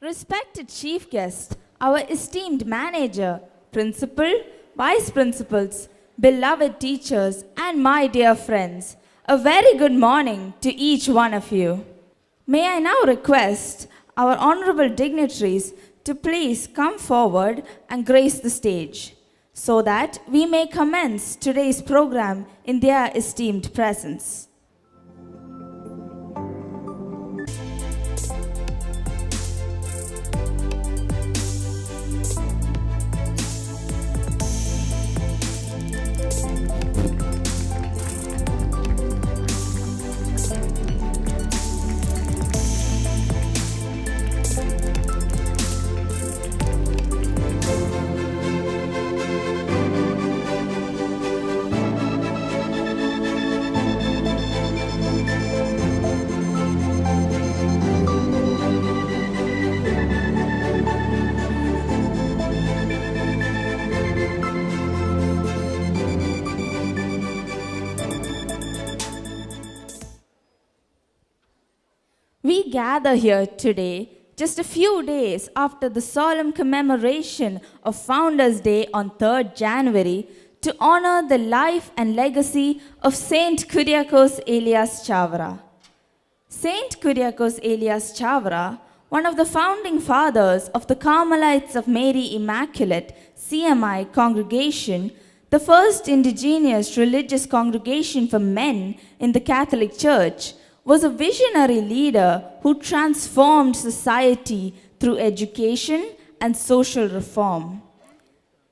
Respected chief guest, our esteemed manager, principal, vice principals, beloved teachers, and my dear friends, a very good morning to each one of you. May I now request our honorable dignitaries to please come forward and grace the stage so that we may commence today's program in their esteemed presence. We gather here today just a few days after the solemn commemoration of Founders' Day on 3rd January to honor the life and legacy of Saint Kyriakos Elias Chavra. Saint Kyriakos Elias Chavra, one of the founding fathers of the Carmelites of Mary Immaculate CMI congregation, the first indigenous religious congregation for men in the Catholic Church, was a visionary leader who transformed society through education and social reform.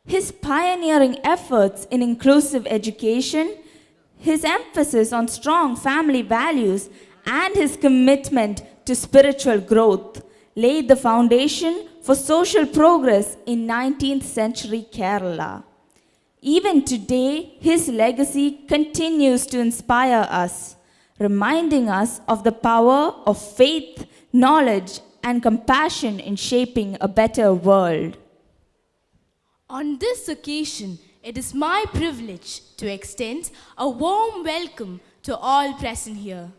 His pioneering efforts in inclusive education, his emphasis on strong family values, and his commitment to spiritual growth laid the foundation for social progress in 19th century Kerala. Even today, his legacy continues to inspire us, reminding us of the power of faith, knowledge, and compassion in shaping a better world. On this occasion, it is my privilege to extend a warm welcome to all present here.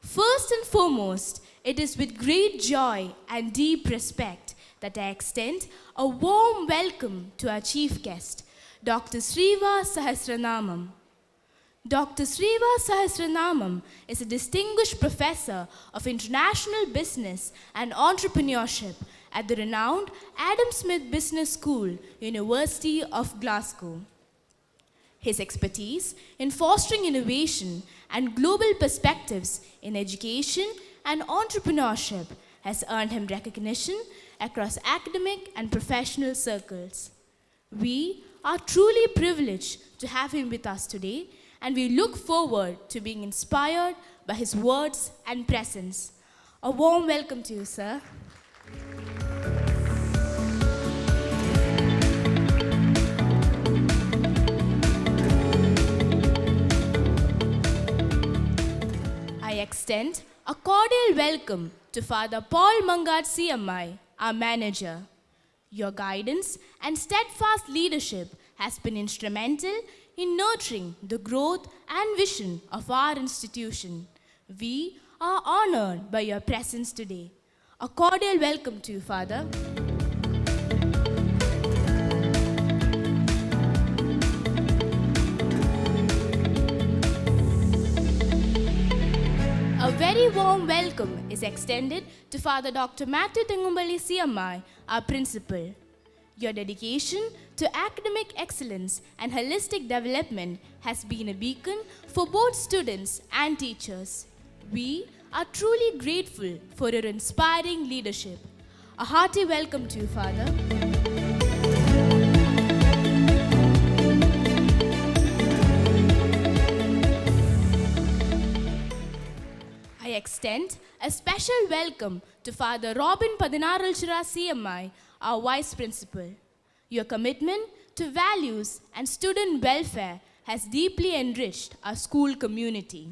First and foremost, it is with great joy and deep respect that I extend a warm welcome to our chief guest, Dr. Sriva Sahasranamam. Dr. Sriva Sahasranamam is a distinguished professor of international business and entrepreneurship at the renowned Adam Smith Business School, University of Glasgow. His expertise in fostering innovation and global perspectives in education and entrepreneurship has earned him recognition across academic and professional circles. We are truly privileged to have him with us today, and we look forward to being inspired by his words and presence. A warm welcome to you, sir. I extend a cordial welcome to Father Paul Mangad CMI, our manager. Your guidance and steadfast leadership has been instrumental in nurturing the growth and vision of our institution. We are honored by your presence today. A cordial welcome to you, Father. A very warm welcome is extended to Father Dr. Matthew Tengumbali CMI, our principal. Your dedication to academic excellence and holistic development has been a beacon for both students and teachers. We are truly grateful for your inspiring leadership. A hearty welcome to you, Father. I extend a special welcome to Father Robin Padinaralchira CMI, our Vice Principal. Your commitment to values and student welfare has deeply enriched our school community.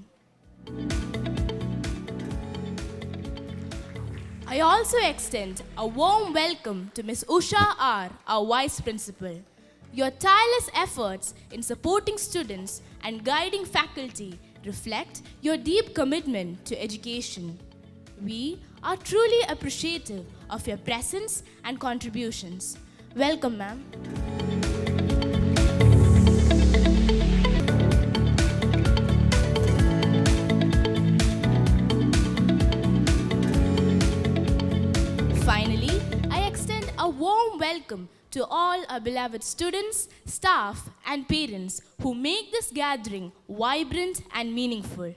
I also extend a warm welcome to Ms. Usha R., our Vice Principal. Your tireless efforts in supporting students and guiding faculty reflect your deep commitment to education. We are truly appreciative of your presence and contributions. Welcome, ma'am. Finally, I extend a warm welcome to all our beloved students, staff, and parents who make this gathering vibrant and meaningful.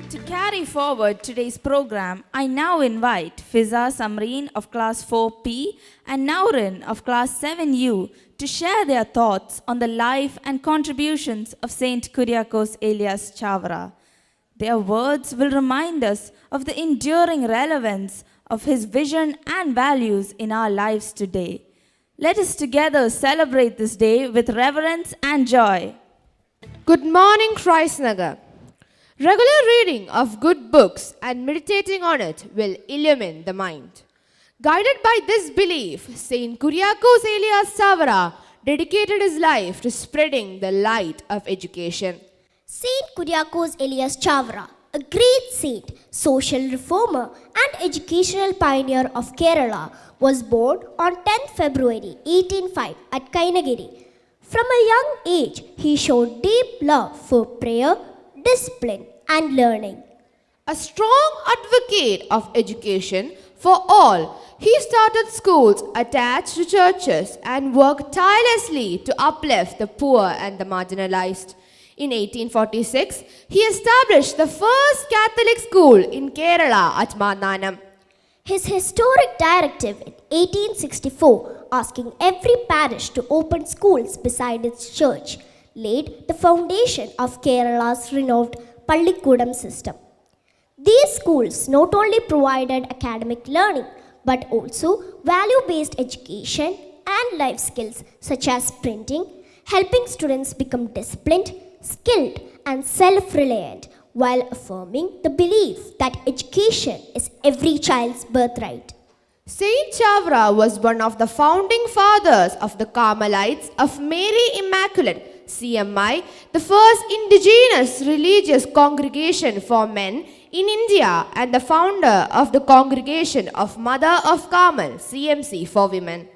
To carry forward today's program, I now invite Fiza Samreen of Class 4P and Naurin of Class 7U to share their thoughts on the life and contributions of Saint Kyriakos Elias Chavra. Their words will remind us of the enduring relevance of his vision and values in our lives today. Let us together celebrate this day with reverence and joy. Good morning, Christ Nagar. Regular reading of good books and meditating on it will illumine the mind. Guided by this belief, Saint Kyriakos Elias Chavra dedicated his life to spreading the light of education. Saint Kyriakos Elias Chavra, a great saint, social reformer, and educational pioneer of Kerala, was born on 10th February 1805 at Kainagiri. From a young age, he showed deep love for prayer, discipline, and learning. A strong advocate of education for all, he started schools attached to churches and worked tirelessly to uplift the poor and the marginalized. In 1846, he established the first Catholic school in Kerala at Mandanam. His historic directive in 1864, asking every parish to open schools beside its church, laid the foundation of Kerala's renowned Pallikudam system. These schools not only provided academic learning but also value-based education and life skills such as printing, helping students become disciplined, skilled, and self-reliant while affirming the belief that education is every child's birthright. Saint Chavra was one of the founding fathers of the Carmelites of Mary Immaculate, CMI, the first indigenous religious congregation for men in India and the founder of the Congregation of Mother of Carmel, CMC, for women.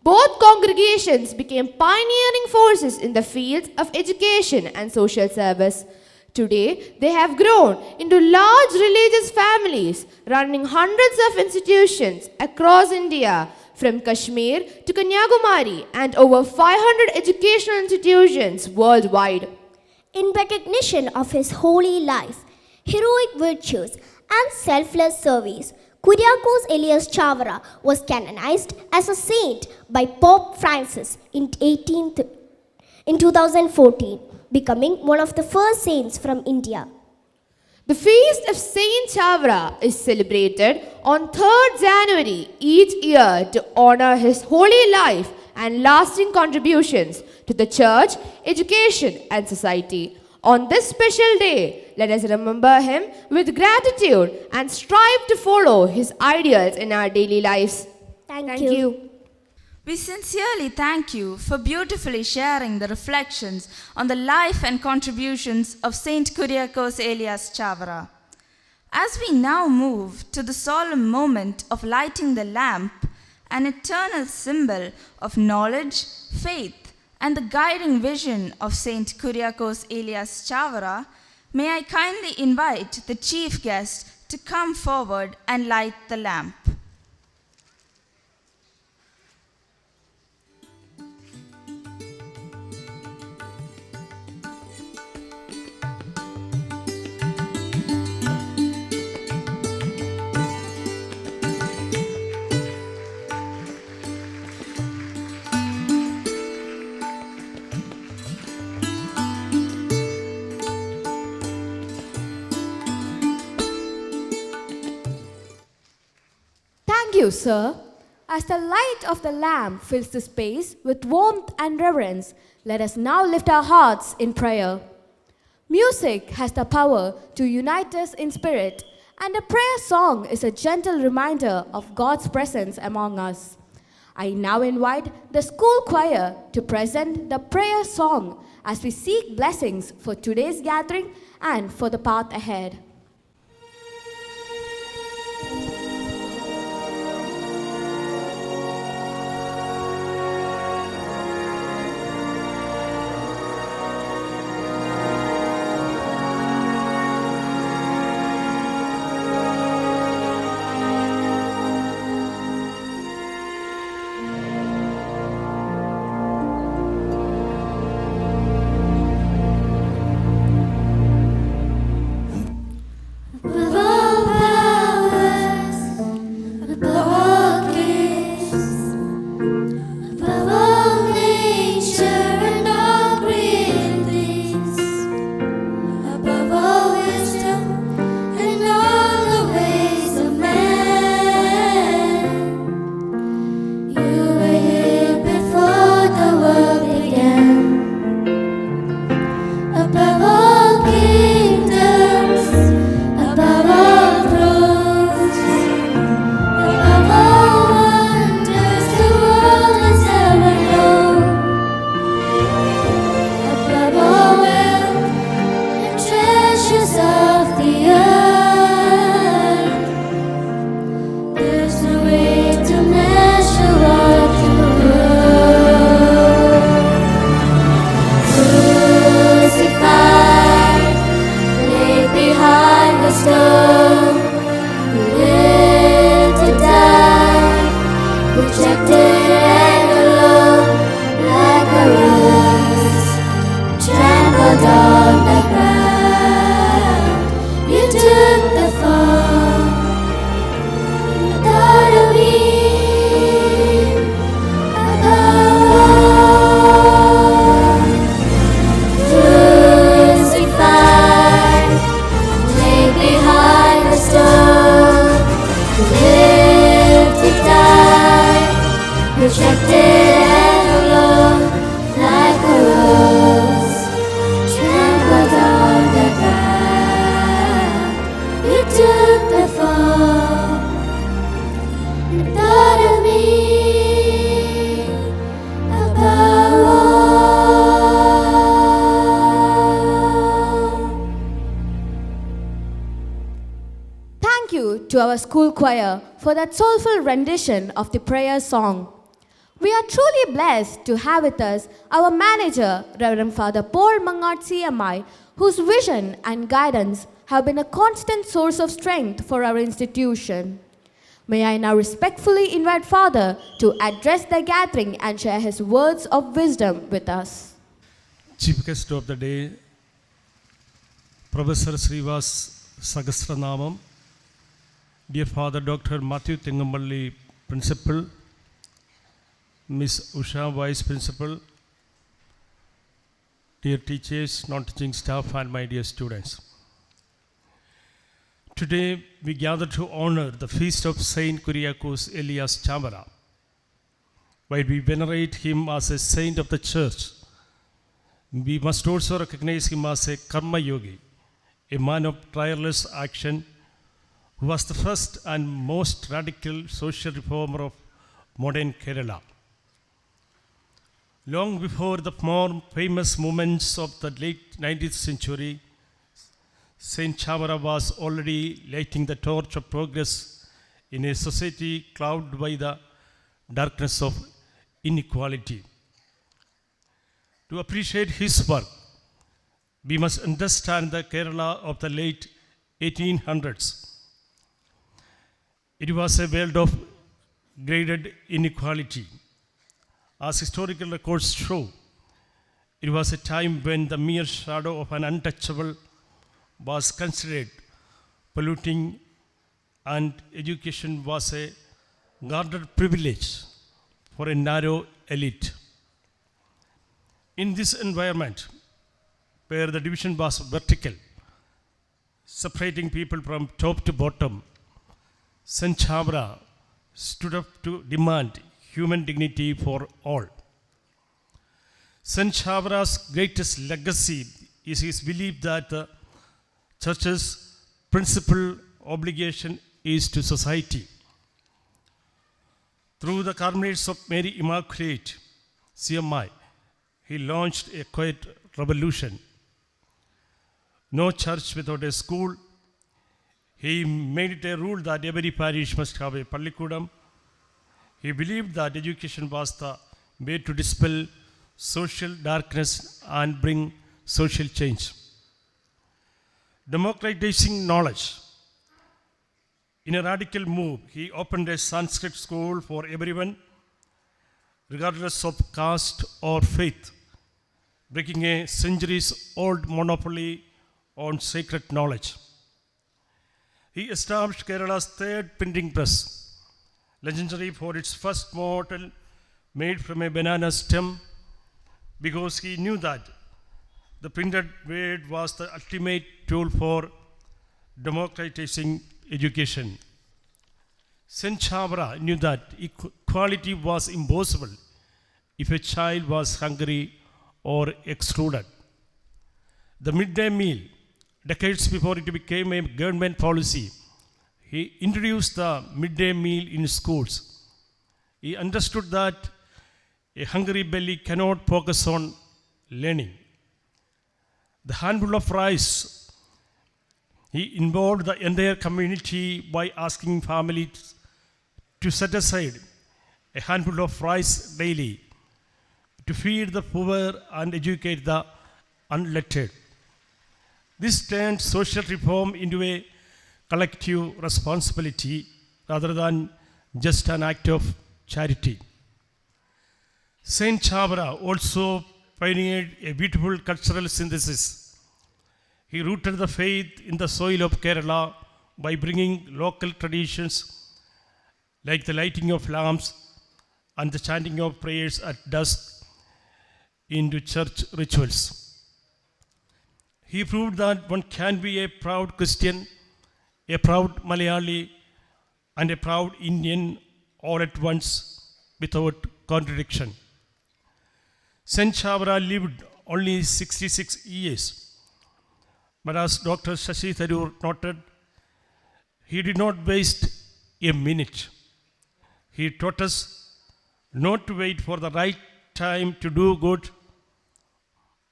Both congregations became pioneering forces in the fields of education and social service. Today, they have grown into large religious families, running hundreds of institutions across India, from Kashmir to Kanyakumari, and over 500 educational institutions worldwide. In recognition of his holy life, heroic virtues, and selfless service, Kyriakos Elias Chavra was canonized as a saint by Pope Francis in 2014, becoming one of the first saints from India. The feast of Saint Chavra is celebrated on 3rd January each year to honor his holy life and lasting contributions to the church, education, and society. On this special day, let us remember him with gratitude and strive to follow his ideals in our daily lives. Thank you. We sincerely thank you for beautifully sharing the reflections on the life and contributions of Saint Kyriakos Elias Chavra. As we now move to the solemn moment of lighting the lamp, an eternal symbol of knowledge, faith, and the guiding vision of Saint Kyriakos Elias Chavra, may I kindly invite the chief guest to come forward and light the lamp. Thank you, sir. As the light of the lamp fills the space with warmth and reverence, let us now lift our hearts in prayer. Music has the power to unite us in spirit, and a prayer song is a gentle reminder of God's presence among us. I now invite the school choir to present the prayer song as we seek blessings for today's gathering and for the path ahead. To our school choir for that soulful rendition of the prayer song. We are truly blessed to have with us our manager, Reverend Father Paul Mangat CMI, whose vision and guidance have been a constant source of strength for our institution. May I now respectfully invite Father to address the gathering and share his words of wisdom with us. Chief guest of the day, Professor Srivas Sahasranamam, dear Father Dr. Matthew Tingamballi, Principal, Miss Usha, Vice Principal, dear teachers, non-teaching staff, and my dear students. Today we gather to honor the feast of Saint Kuriakos Elias Chamara. While we venerate him as a saint of the church, we must also recognize him as a karma yogi, a man of tireless action, who was the first and most radical social reformer of modern Kerala. Long before the more famous movements of the late 19th century, Saint Chamara was already lighting the torch of progress in a society clouded by the darkness of inequality. To appreciate his work, we must understand the Kerala of the late 1800s. It was a world of graded inequality. As historical records show, it was a time when the mere shadow of an untouchable was considered polluting, and education was a guarded privilege for a narrow elite. In this environment, where the division was vertical, separating people from top to bottom, Saint Chamara stood up to demand human dignity for all. Saint Chamara's greatest legacy is his belief that the church's principal obligation is to society. Through the Carmelites of Mary Immaculate, CMI, he launched a quiet revolution. No church without a school. He made it a rule that every parish must have a pallikudam. He believed that education was the way to dispel social darkness and bring social change. Democratizing knowledge. In a radical move, he opened a Sanskrit school for everyone, regardless of caste or faith, breaking a centuries-old monopoly on sacred knowledge. He established Kerala's third printing press, legendary for its first model made from a banana stem, because he knew that the printed word was the ultimate tool for democratizing education. Saint Chavra knew that equality was impossible if a child was hungry or excluded. The midday meal, decades before it became a government policy, he introduced the midday meal in schools. He understood that a hungry belly cannot focus on learning. The handful of rice, he involved the entire community by asking families to set aside a handful of rice daily to feed the poor and educate the unlettered. This turned social reform into a collective responsibility rather than just an act of charity. Saint Chavra also pioneered a beautiful cultural synthesis. He rooted the faith in the soil of Kerala by bringing local traditions like the lighting of lamps and the chanting of prayers at dusk into church rituals. He proved that one can be a proud Christian, a proud Malayali, and a proud Indian all at once without contradiction. Saint Chavra lived only 66 years, but as Dr. Shashi Tharoor noted, he did not waste a minute. He taught us not to wait for the right time to do good,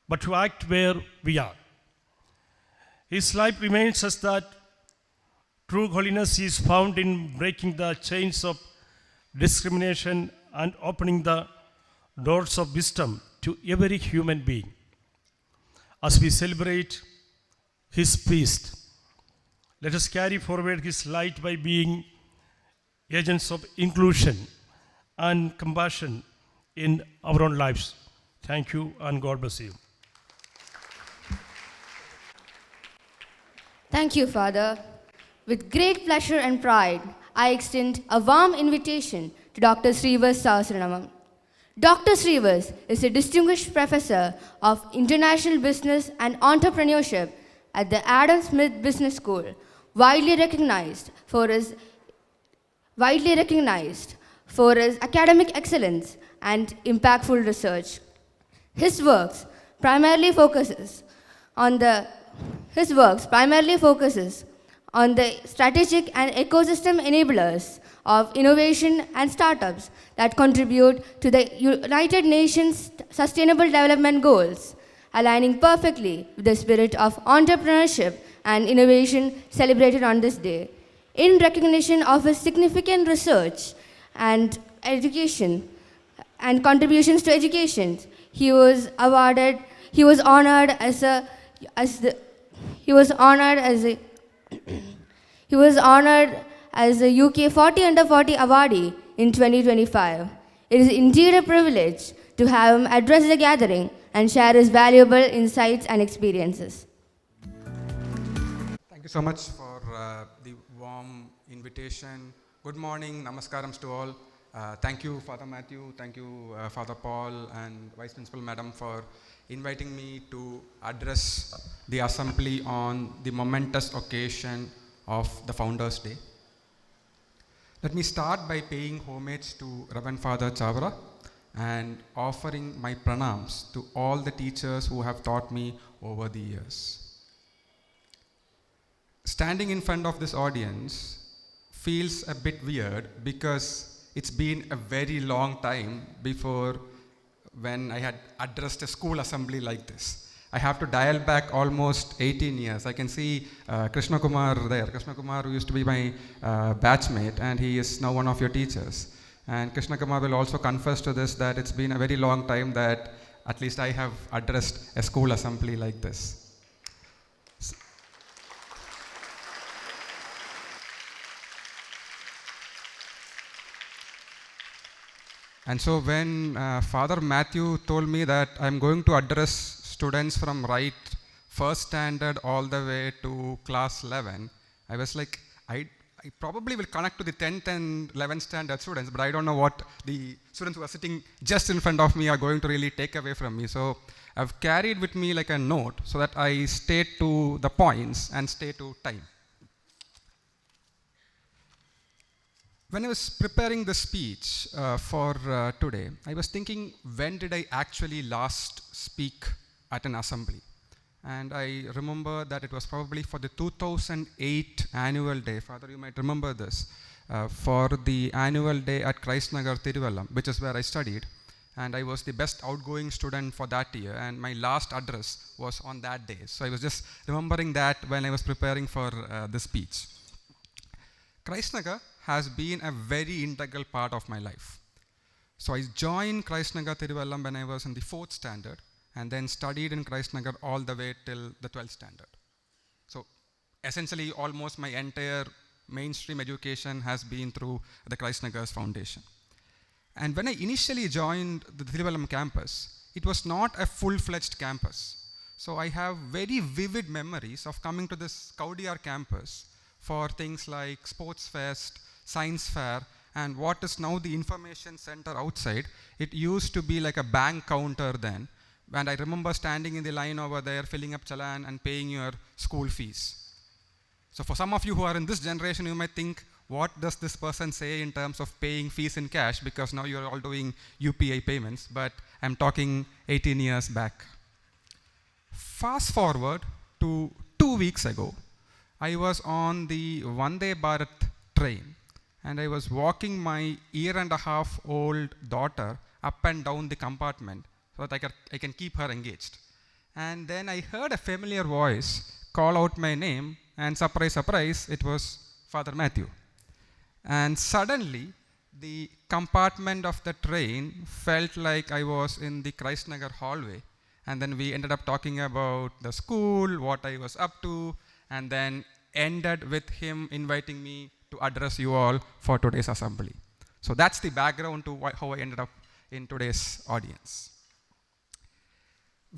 but to act where we are. His life reminds us that true holiness is found in breaking the chains of discrimination and opening the doors of wisdom to every human being. As we celebrate his feast, let us carry forward his light by being agents of inclusion and compassion in our own lives. Thank you and God bless you. Thank you, Father. With great pleasure and pride, I extend a warm invitation to Dr. Srivas Sahasranamam. Dr. Srivas is a distinguished professor of international business and entrepreneurship at the Adam Smith Business School, widely recognized for his academic excellence and impactful research. His works primarily focuses on the strategic and ecosystem enablers of innovation and startups that contribute to the United Nations Sustainable Development Goals, aligning perfectly with the spirit of entrepreneurship and innovation celebrated on this day. In recognition of his significant research and education and contributions to education, he was honored as a UK 40 Under 40 awardee in 2025. It is indeed a privilege to have him address the gathering and share his valuable insights and experiences. Thank you so much for the warm invitation. Good morning, namaskarams to all. Thank you, Father Matthew. Thank you, Father Paul and Vice Principal Madam for inviting me to address the assembly on the momentous occasion of the Founders' Day. Let me start by paying homage to Reverend Father Chavra and offering my pranams to all the teachers who have taught me over the years. Standing in front of this audience feels a bit weird because it's been a very long time before when I had addressed a school assembly like this. I have to dial back almost 18 years. I can see Krishna Kumar there. Krishna Kumar, who used to be my batchmate, and he is now one of your teachers. And Krishna Kumar will also confess to this that it's been a very long time that at least I have addressed a school assembly like this. And so when Father Matthew told me that I'm going to address students from right first standard all the way to class 11, I was like, I probably will connect to the 10th and 11th standard students, but I don't know what the students who are sitting just in front of me are going to really take away from me. So I've carried with me like a note so that I stay to the points and stay to time. When I was preparing the speech for today, I was thinking, when did I actually last speak at an assembly? And I remember that it was probably for the 2008 annual day. Father, you might remember this. For the annual day at Nagar, Thiruvallam, which is where I studied. And I was the best outgoing student for that year. And my last address was on that day. So I was just remembering that when I was preparing for the speech. Nagar has been a very integral part of my life. So I joined Nagar Thiruvallam when I was in the 4th standard, and then studied in Nagar all the way till the 12th standard. So essentially almost my entire mainstream education has been through the Nagar's foundation. And when I initially joined the Thiruvallam campus, it was not a full-fledged campus. So I have very vivid memories of coming to this Kowdiar campus for things like sports fest, science fair, and what is now the information center outside. It used to be like a bank counter then. And I remember standing in the line over there, filling up challan and paying your school fees. So for some of you who are in this generation, you might think, what does this person say in terms of paying fees in cash? Because now you're all doing UPI payments, but I'm talking 18 years back. Fast forward to 2 weeks ago, I was on the Vande Bharat train, and I was walking my 1.5-year-old daughter up and down the compartment so that I can keep her engaged. And then I heard a familiar voice call out my name, and surprise, surprise, it was Father Matthew. And suddenly, the compartment of the train felt like I was in the Nagar hallway. And then we ended up talking about the school, what I was up to, and then ended with him inviting me to address you all for today's assembly. So that's the background to how I ended up in today's audience.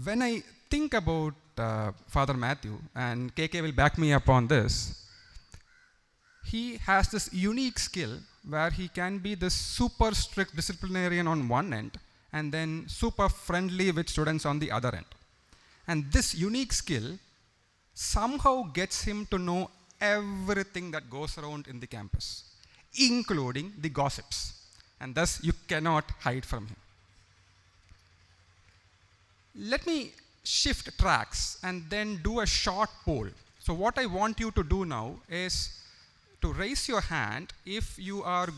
When I think about Father Matthew, and KK will back me up on this, he has this unique skill where he can be this super strict disciplinarian on one end and then super friendly with students on the other end. And this unique skill somehow gets him to know everything that goes around in the campus, including the gossips. And thus, you cannot hide from him. Let me shift tracks and then do a short poll. So what I want you to do now is to raise your hand if you have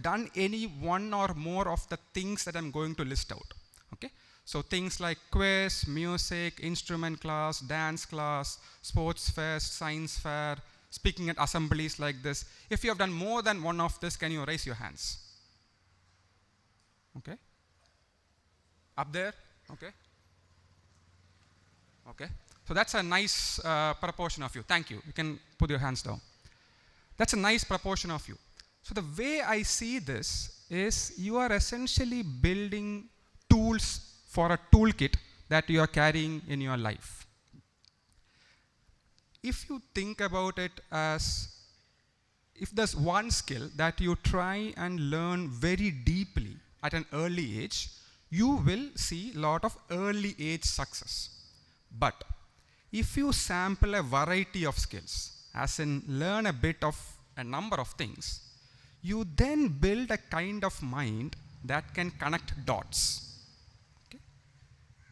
done any one or more of the things that I'm going to list out. Okay? So things like quiz, music, instrument class, dance class, sports fest, science fair, speaking at assemblies like this. If you have done more than one of this, can you raise your hands? Okay? Up there? Okay? Okay. So that's a nice proportion of you. Thank you. You can put your hands down. That's a nice proportion of you. So the way I see this is you are essentially building tools for a toolkit that you are carrying in your life. If you think about it as if there's one skill that you try and learn very deeply at an early age, you will see a lot of early age success. But if you sample a variety of skills, as in learn a bit of a number of things, you then build a kind of mind that can connect dots. Okay?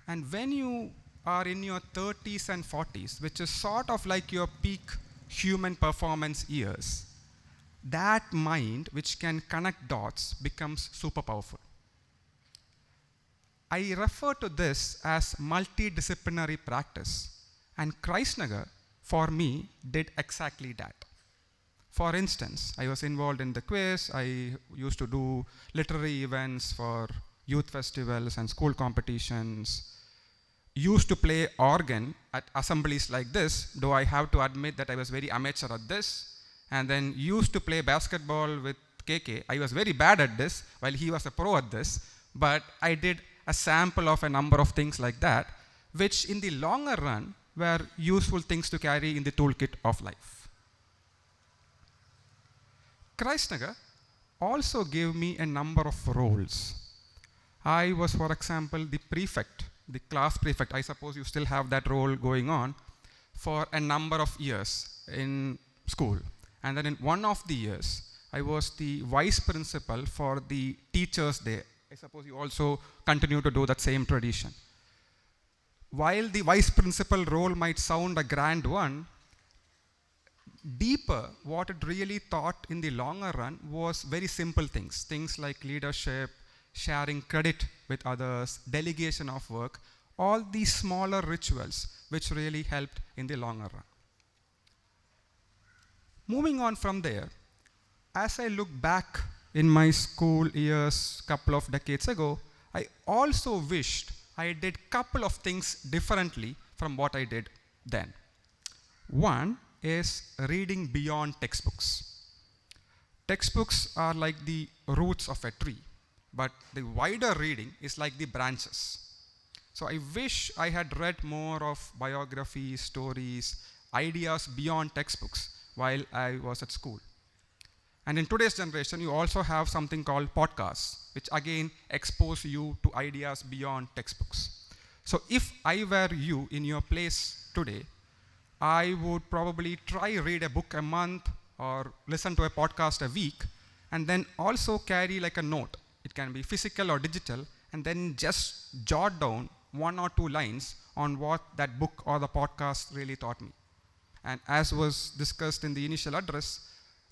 And when you are in your 30s and 40s, which is sort of like your peak human performance years, that mind which can connect dots becomes super powerful. I refer to this as multidisciplinary practice, and Christnagar, for me, did exactly that. For instance, I was involved in the quiz, I used to do literary events for youth festivals and school competitions, used to play organ at assemblies like this, though I have to admit that I was very amateur at this, and then used to play basketball with KK. I was very bad at this, while he was a pro at this, but I did a sample of a number of things like that, which in the longer run were useful things to carry in the toolkit of life. Christnagar also gave me a number of roles. I was, for example, the prefect, the class prefect. I suppose you still have that role going on for a number of years in school. And then in one of the years, I was the vice principal for the teachers day. I suppose you also continue to do that same tradition. While the vice principal role might sound a grand one, deeper, what it really taught in the longer run was very simple things. Things like leadership, sharing credit with others, delegation of work, all these smaller rituals which really helped in the longer run. Moving on from there, as I look back in my school years couple of decades ago, I also wished I did couple of things differently from what I did then. One is reading beyond textbooks. Textbooks are like the roots of a tree, but the wider reading is like the branches. So I wish I had read more of biographies, stories, ideas beyond textbooks while I was at school. And in today's generation, you also have something called podcasts, which again expose you to ideas beyond textbooks. So if I were you in your place today, I would probably try read a book a month or listen to a podcast a week, and then also carry like a note. It can be physical or digital, and then just jot down 1 or 2 lines on what that book or the podcast really taught me. And as was discussed in the initial address,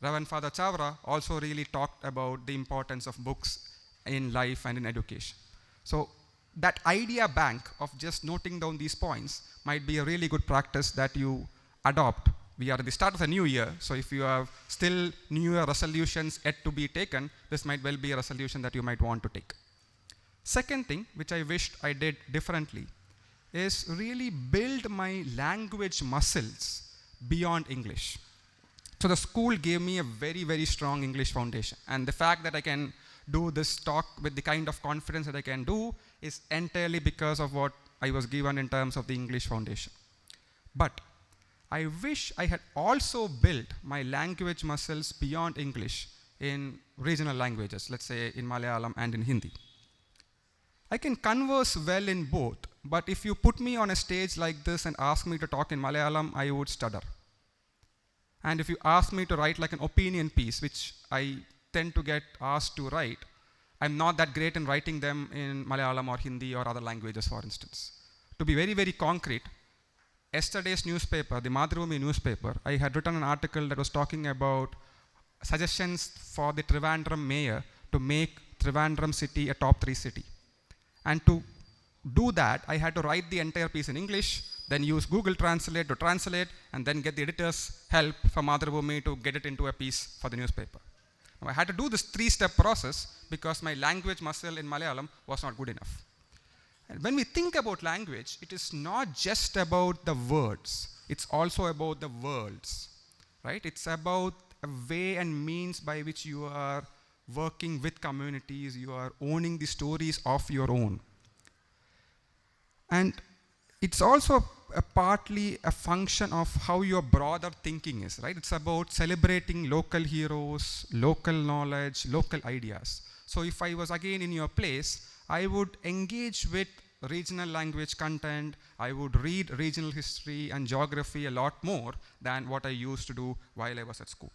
Reverend Father Chavra also really talked about the importance of books in life and in education. So that idea bank of just noting down these points might be a really good practice that you adopt. We are at the start of a new year, so if you have still New Year resolutions yet to be taken, this might well be a resolution that you might want to take. Second thing, which I wished I did differently, is really build my language muscles beyond English. So the school gave me a very, very strong English foundation. And the fact that I can do this talk with the kind of confidence that I can do is entirely because of what I was given in terms of the English foundation. But I wish I had also built my language muscles beyond English in regional languages, let's say in Malayalam and in Hindi. I can converse well in both, but if you put me on a stage like this and ask me to talk in Malayalam, I would stutter. And if you ask me to write like an opinion piece, which I tend to get asked to write, I'm not that great in writing them in Malayalam or Hindi or other languages, for instance. To be very, very concrete, yesterday's newspaper, the Madhurumi newspaper, I had written an article that was talking about suggestions for the Trivandrum mayor to make Trivandrum city a top 3 city. And to do that, I had to write the entire piece in English, then use Google Translate to translate, and then get the editor's help from Madhurumi to get it into a piece for the newspaper. Now, I had to do this 3-step process because my language muscle in Malayalam was not good enough. And when we think about language, it is not just about the words, it's also about the worlds, right? It's about a way and means by which you are working with communities, you are owning the stories of your own. And it's also partly a function of how your broader thinking is, right? It's about celebrating local heroes, local knowledge, local ideas. So if I was again in your place, I would engage with regional language content, I would read regional history and geography a lot more than what I used to do while I was at school.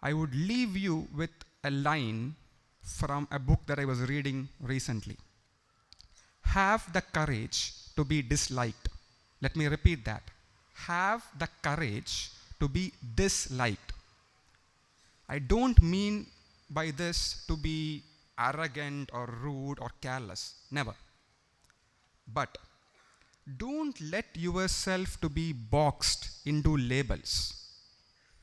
I would leave you with a line from a book that I was reading recently. Have the courage to be disliked. Let me repeat that. Have the courage to be disliked. I don't mean by this to be arrogant or rude or careless. Never. But don't let yourself to be boxed into labels.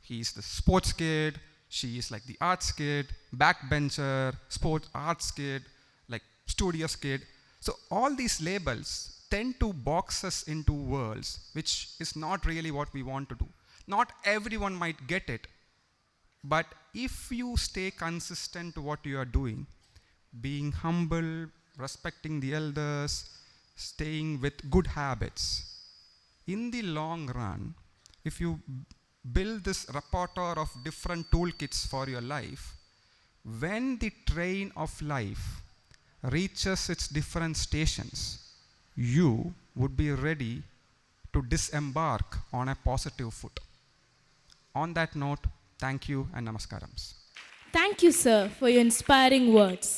He's the sports kid, she is like the arts kid, backbencher, sports arts kid, like studious kid. So all these labels tend to box us into worlds, which is not really what we want to do. Not everyone might get it, but if you stay consistent to what you are doing, being humble, respecting the elders, staying with good habits, in the long run, if you build this repertoire of different toolkits for your life, when the train of life reaches its different stations, you would be ready to disembark on a positive foot. On that note, thank you and namaskarams. Thank you, sir, for your inspiring words.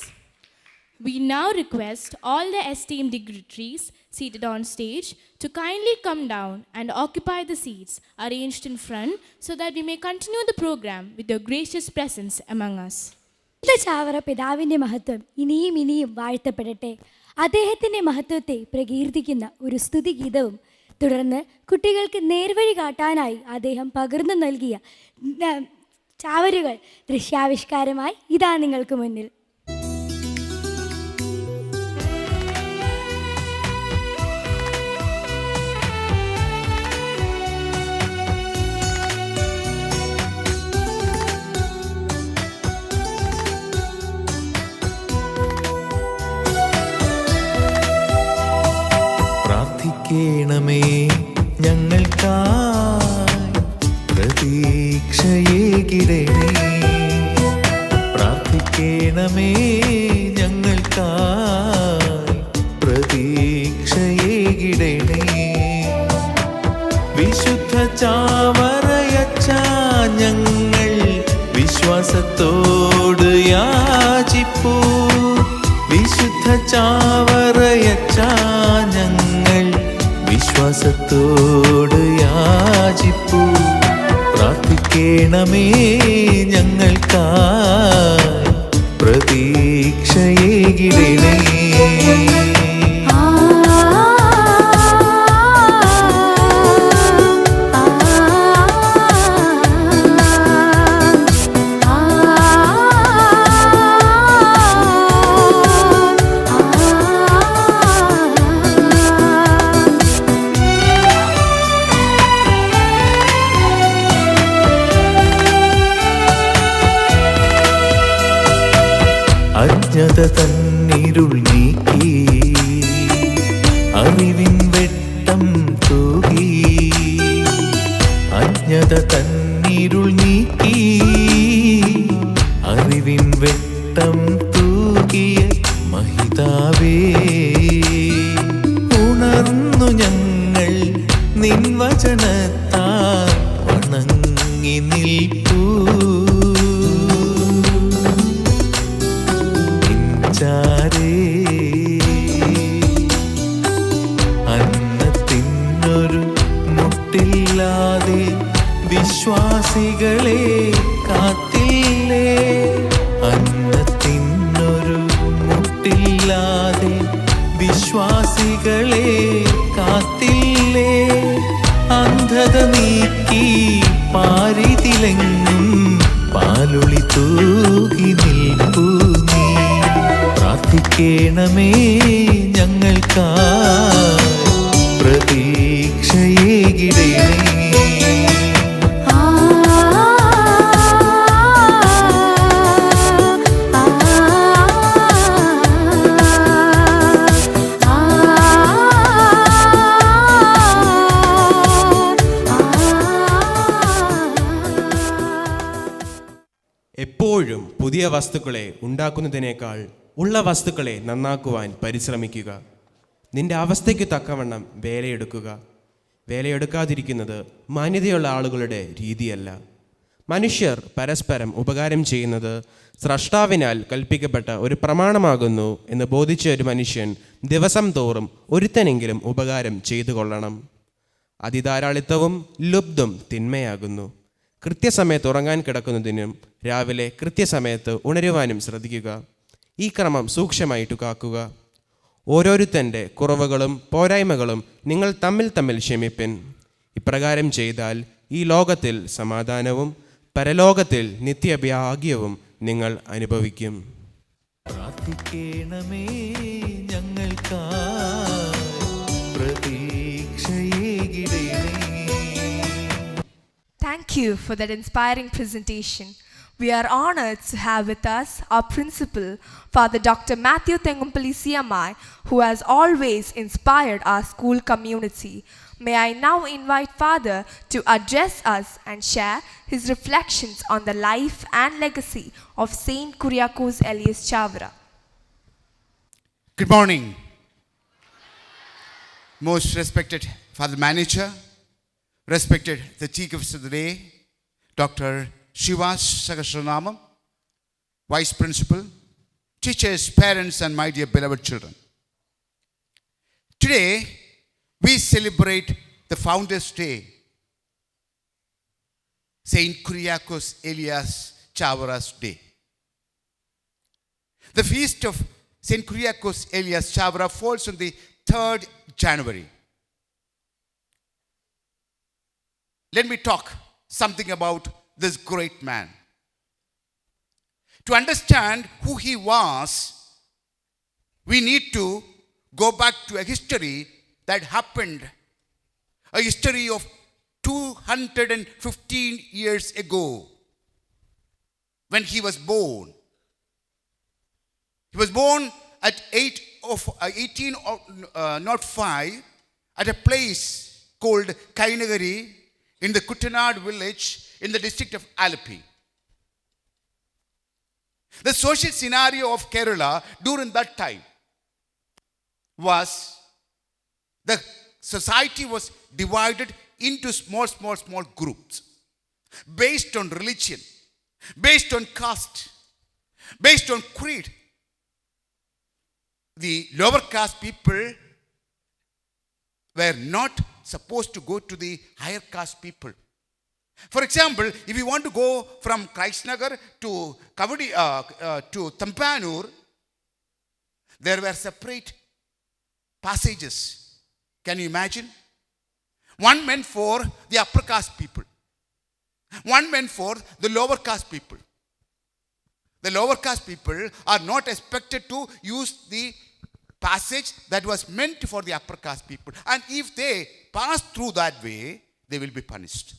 We now request all the esteemed dignitaries seated on stage to kindly come down and occupy the seats arranged in front so that we may continue the program with your gracious presence among us. Chavara പിതാവിൻ്റെ മഹത്വം ഇനിയും ഇനിയും വാഴ്ത്തപ്പെടട്ടെ. അദ്ദേഹത്തിൻ്റെ മഹത്വത്തെ പ്രകീർത്തിക്കുന്ന ഒരു സ്തുതിഗീതവും തുടർന്ന് കുട്ടികൾക്ക് നേർവഴി കാട്ടാനായി അദ്ദേഹം പകർന്നു നൽകിയ ചാവരുകൾ ദൃശ്യാവിഷ്കാരമായി ഇതാ നിങ്ങൾക്ക് മുന്നിൽ. പ്രാർത്ഥിക്കണമേ ഞങ്ങൾക്കായി പ്രതീക്ഷയേകിടണേ. പ്രാർത്ഥിക്കണമേ ഞങ്ങൾക്കായി പ്രതീക്ഷയേകിടണേ. വിശുദ്ധ ചാവറയച്ച ഞങ്ങൾ വിശ്വാസത്തോട് യാചിപ്പൂ. വിശുദ്ധ ചാവറയച്ച ഞങ്ങൾ വിശ്വാസത്തോട് യാചിപ്പൂ. പ്രാർത്ഥിക്കണമേ ഞങ്ങൾക്കായി പ്രതീക്ഷയേകിടണേ. അജ്ഞത തന്നിരുൾ നീക്കി അറിവിൻ വെട്ടം തൂകി. അജ്ഞത തന്നിരുൾ നീക്കി അറിവിൻ വെട്ടം തൂകിയ മഹിതാവേ, ഉണർന്നു ഞങ്ങൾ നിൻ വചനത്താൽ വണങ്ങി നിൽപ്പൂ. അന്നത്തിനൊരു മുട്ടില്ലാതെ വിശ്വാസികളെ കാത്തില്ലേ. അന്നത്തിനൊരു മുട്ടില്ലാതെ വിശ്വാസികളെ കാത്തില്ലേ. അന്ധത നീക്കി പാരിതിലെങ്ങും പാലൊളി തൂകി നിൽപ്പൂ നീ. പ്രാർത്ഥിക്കണമേ ഞങ്ങൾക്കായി പ്രതീക്ഷയേകിടണേ. എപ്പോഴും പുതിയ വസ്തുക്കളെ ഉണ്ടാക്കുന്നതിനേക്കാൾ ഉള്ള വസ്തുക്കളെ നന്നാക്കുവാൻ പരിശ്രമിക്കുക. നിന്റെ അവസ്ഥയ്ക്ക് തക്കവണ്ണം വേലയെടുക്കുക. വേലയെടുക്കാതിരിക്കുന്നത് മാന്യതയുള്ള ആളുകളുടെ രീതിയല്ല. മനുഷ്യർ പരസ്പരം ഉപകാരം ചെയ്യുന്നത് സ്രഷ്ടാവിനാൽ കൽപ്പിക്കപ്പെട്ട ഒരു പ്രമാണമാകുന്നു എന്ന് ബോധിച്ച ഒരു മനുഷ്യൻ ദിവസം തോറും ഒരുത്തനെങ്കിലും ഉപകാരം ചെയ്തു കൊള്ളണം. അതിധാരാളിത്തവും ലുബ്ധും തിന്മയാകുന്നു. കൃത്യസമയത്ത് ഉറങ്ങാൻ കിടക്കുന്നതിനും രാവിലെ കൃത്യസമയത്ത് ഉണരുവാനും ശ്രദ്ധിക്കുക. ഈ ക്രമം സൂക്ഷ്മമായിട്ട് കാക്കുക. ഓരോരുത്തൻ്റെ കുറവുകളും പോരായ്മകളും നിങ്ങൾ തമ്മിൽ തമ്മിൽ ക്ഷമിപ്പിൻ. ഇപ്രകാരം ചെയ്താൽ ഈ ലോകത്തിൽ സമാധാനവും പരലോകത്തിൽ നിത്യഭാഗ്യവും നിങ്ങൾ അനുഭവിക്കും. പ്രാർത്ഥിക്കണമേ ഞങ്ങൾക്കായി, പ്രതീക്ഷയേകിടണേ. Thank you for that inspiring presentation. We are honored to have with us our principal, Father Dr. Matthew Tengumpally CMI, who has always inspired our school community. May I now invite Father to address us and share his reflections on the life and legacy of Saint Kuriakose Elias Chavra. Good morning, most respected Father Manager, respected the Chief Guest of the day, Dr. Shivas Sahasranamam, Vice Principal, teachers, parents, and my dear beloved children. Today, we celebrate the Founders' Day, Saint Kuriakose Elias Chavra's Day. The feast of Saint Kuriakose Elias Chavra falls on the 3rd January. Let me talk something about this great man. To understand who he was, we need to go back to a history that happened, a history of 215 years ago, when he was born. He was born at 1805 at a place called Kainagari in the Kuttanad village in the district of Alleppey. The social scenario of Kerala during that time was the society was divided into small groups based on religion, based on caste, based on creed. The lower caste people were not supposed to go to the higher caste people. For example, if you want to go from Nagar to Kowdiar to Tampanur, there were separate passages. Can you imagine? One meant for the upper caste people. One meant for the lower caste people. The lower caste people are not expected to use the passage that was meant for the upper caste people. And if they pass through that way, they will be punished.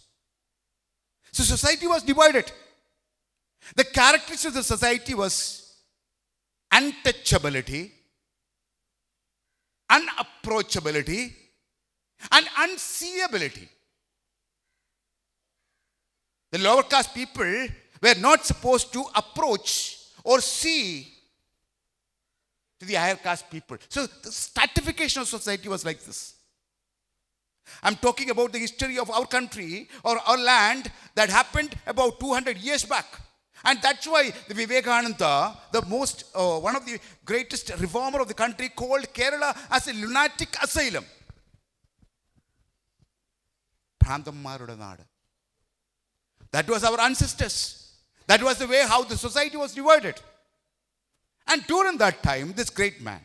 So society was divided. The characteristics of the society was untouchability, unapproachability, and unseeability. The lower caste people were not supposed to approach or see to the higher caste people. So the stratification of society was like this. I'm talking about the history of our country or our land that happened about 200 years back. And that's why the Vivekananda, one of the greatest reformer of the country, called Kerala as a lunatic asylum. Prantammarude naadu. That was our ancestors. That was the way how the society was divided. And during that time, this great man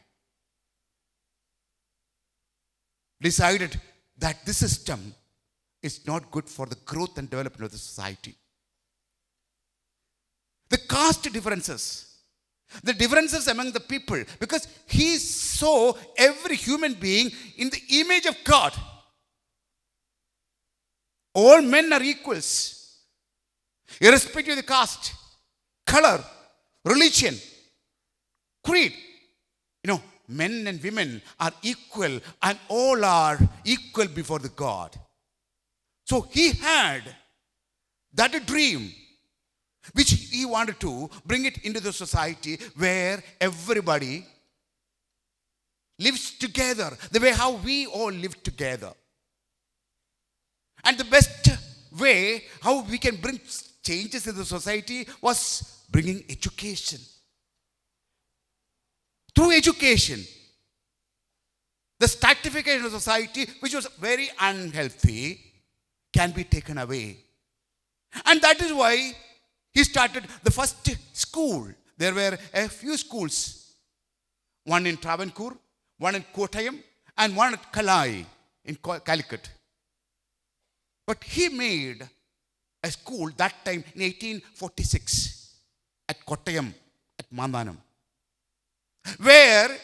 decided that this system is not good for the growth and development of the society. The caste differences, the differences among the people, because he saw every human being in the image of God. All men are equals, irrespective of the caste, color, religion, creed. Men and women are equal and all are equal before the God. So he had that dream which he wanted to bring it into the society where everybody lives together the way how we all live together. And the best way how we can bring changes in the society was bringing education. Through education, the stratification of society, which was very unhealthy, can be taken away. And that is why he started the first school. There were a few schools, one in Travancore, one in Kottayam, and one at Kalai in Calicut. But he made a school that time in 1846 at Kottayam, at Mandanam, where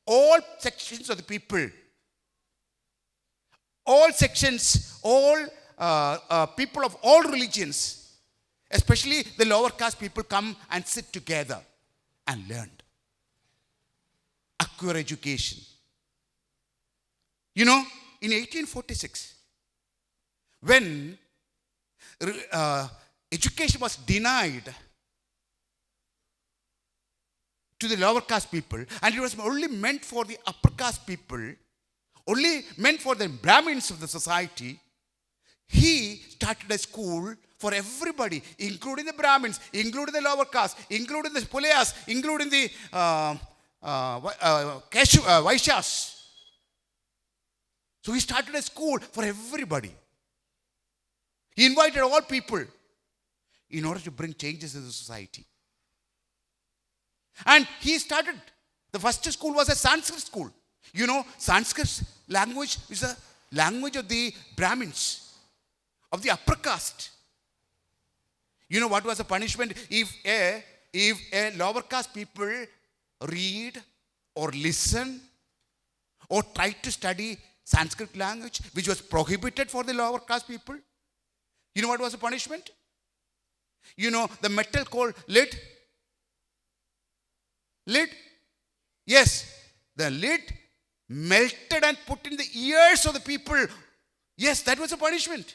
all sections of the people, all sections, all people of all religions, especially the lower caste people, come and sit together and learn. Acquire education. You know, in 1846, when education was denied to the lower caste people, and it was only meant for the upper caste people, only meant for the Brahmins of the society, he started a school for everybody, including the Brahmins, including the lower caste, including the Pulayas, including the Vaishyas. So he started a school for everybody. He invited all people in order to bring changes in the society. And he started, the first school was a Sanskrit school. You know, Sanskrit language is a language of the Brahmins, of the upper caste. You know what was the punishment if a lower caste people read or listen or try to study Sanskrit language, which was prohibited for the lower caste people? You know what was the punishment? You know the metal called lead? Lead? Yes, the lead melted and put in the ears of the people. Yes, that was a punishment.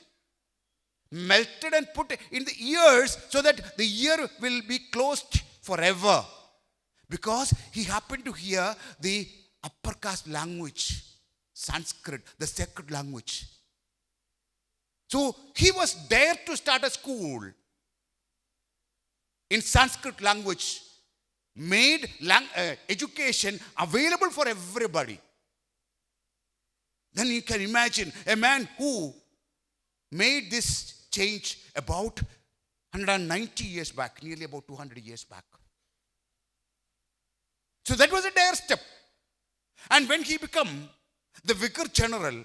Melted and put in the ears so that the ear will be closed forever. Because he happened to hear the upper caste language, Sanskrit, the sacred language. So he was there to start a school in Sanskrit language, made education available for everybody. Then you can imagine a man who made this change about 190 years back, nearly about 200 years back. So that was a dare step. And when he became the Vicar General,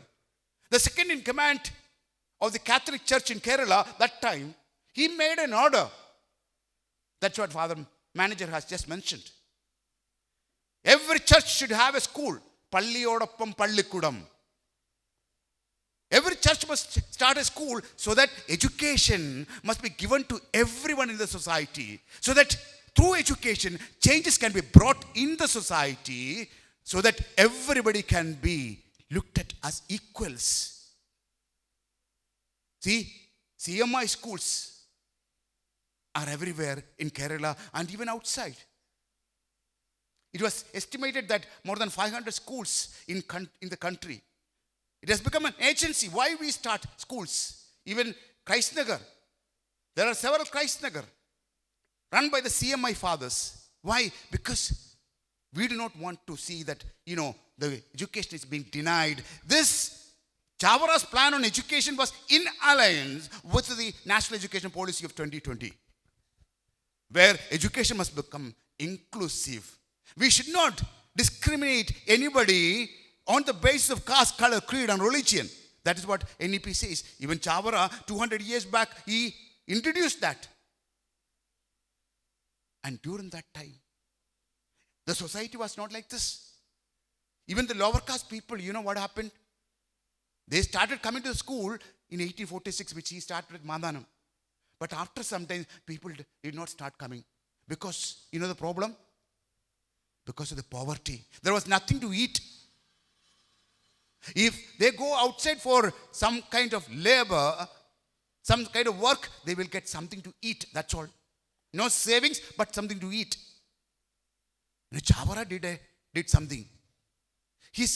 the second in command of the Catholic Church in Kerala, that time, he made an order. That's what Father Manager has just mentioned. Every church should have a school. Palliyodappam Pallikudam. Every church must start a school so that education must be given to everyone in the society. So that through education, changes can be brought in the society so that everybody can be looked at as equals. See, CMI schools are everywhere in Kerala and even outside. It was estimated that more than 500 schools in the country. It has become an agency. Why we start schools? Even Christ Nagar. There are several Christ Nagar run by the CMI fathers. Why? Because we do not want to see that, the education is being denied. This Chavara's plan on education was in alliance with the National Education Policy of 2020, where education must become inclusive. We should not discriminate anybody on the basis of caste, color, creed, and religion. That is what NEP says. Even Chavara, 200 years back, he introduced that. And during that time, the society was not like this. Even the lower caste people, you know what happened? They started coming to the school in 1846, which he started with Mandanam. But after some time, people did not start coming. Because, you know the problem? Because of the poverty. There was nothing to eat. If they go outside for some kind of labor, some kind of work, they will get something to eat. That's all. No savings, but something to eat. Chavara did something. He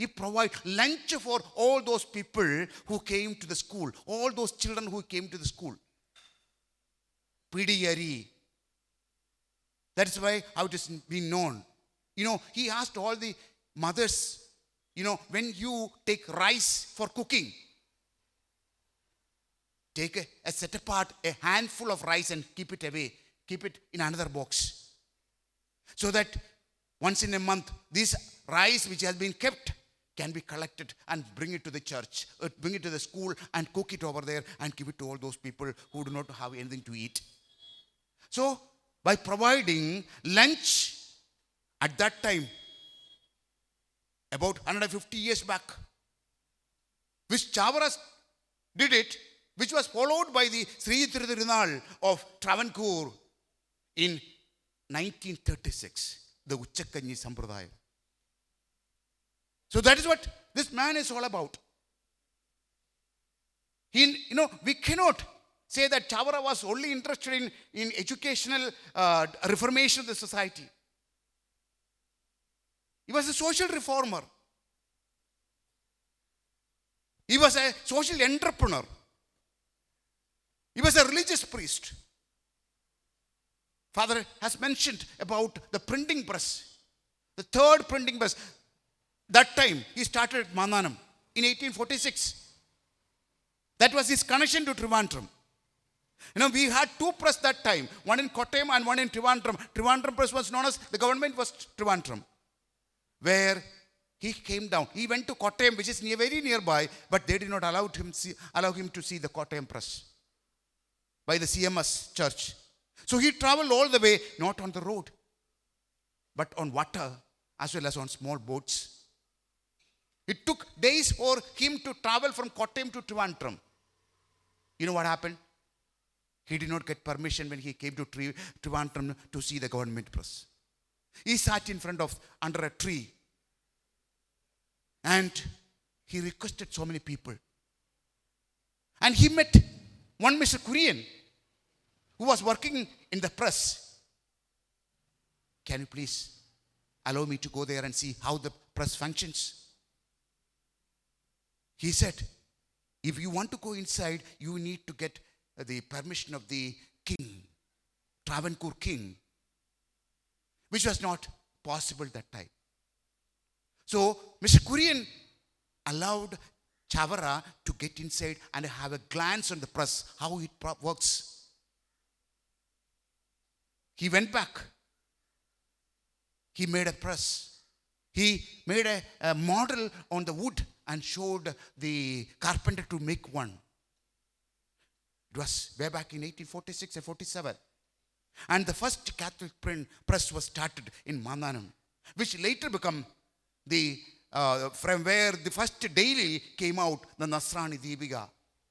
provided lunch for all those people who came to the school, all those children who came to the school. Pidiyari. That's why how it is being known. He asked all the mothers, when you take rice for cooking, take a set apart a handful of rice and keep it away, keep it in another box. So that once in a month, this rice which has been kept can be collected and bring it to the church, bring it to the school and cook it over there and give it to all those people who do not have anything to eat. So, by providing lunch at that time, about 150 years back, which Chavaras did it, which was followed by the Sri Thiruthirunal of Travancore in 1936, the Uchakkanyi Sampradaya. So that is what this man is all about. We cannot say that Chavara was only interested in educational reformation of the society. He was a social reformer. He was a social entrepreneur. He was a religious priest. Father has mentioned about the printing press, the third printing press. That time he started at Mananam in 1846. That was his connection to Trivandrum. We had two press that time, one in Kottayam and one in Trivandrum. Trivandrum press was known as, the government was Trivandrum, where he came down. He went to Kottayam, which is very nearby, but they did not allow him to see the Kottayam press by the CMS church. So he traveled all the way, not on the road, but on water as well as on small boats. It took days for him to travel from Kottayam to Trivandrum. You know what happened? He did not get permission when he came to Trivandrum to see the government press. He sat in front of, under a tree, and he requested so many people. And he met one Mr. Kurian, who was working in the press. Can you please allow me to go there and see how the press functions? He said, if you want to go inside, you need to get the permission of the king, Travancore king, which was not possible that time. So, Mr. Kurian allowed Chavara to get inside and have a glance on the press, how it works. He went back. He made a press. He made a model on the wood and showed the carpenter to make one. It was way back in 1846 and 47. And the first Catholic press was started in Mananam, which later became from where the first daily came out, the Nasrani Deepika,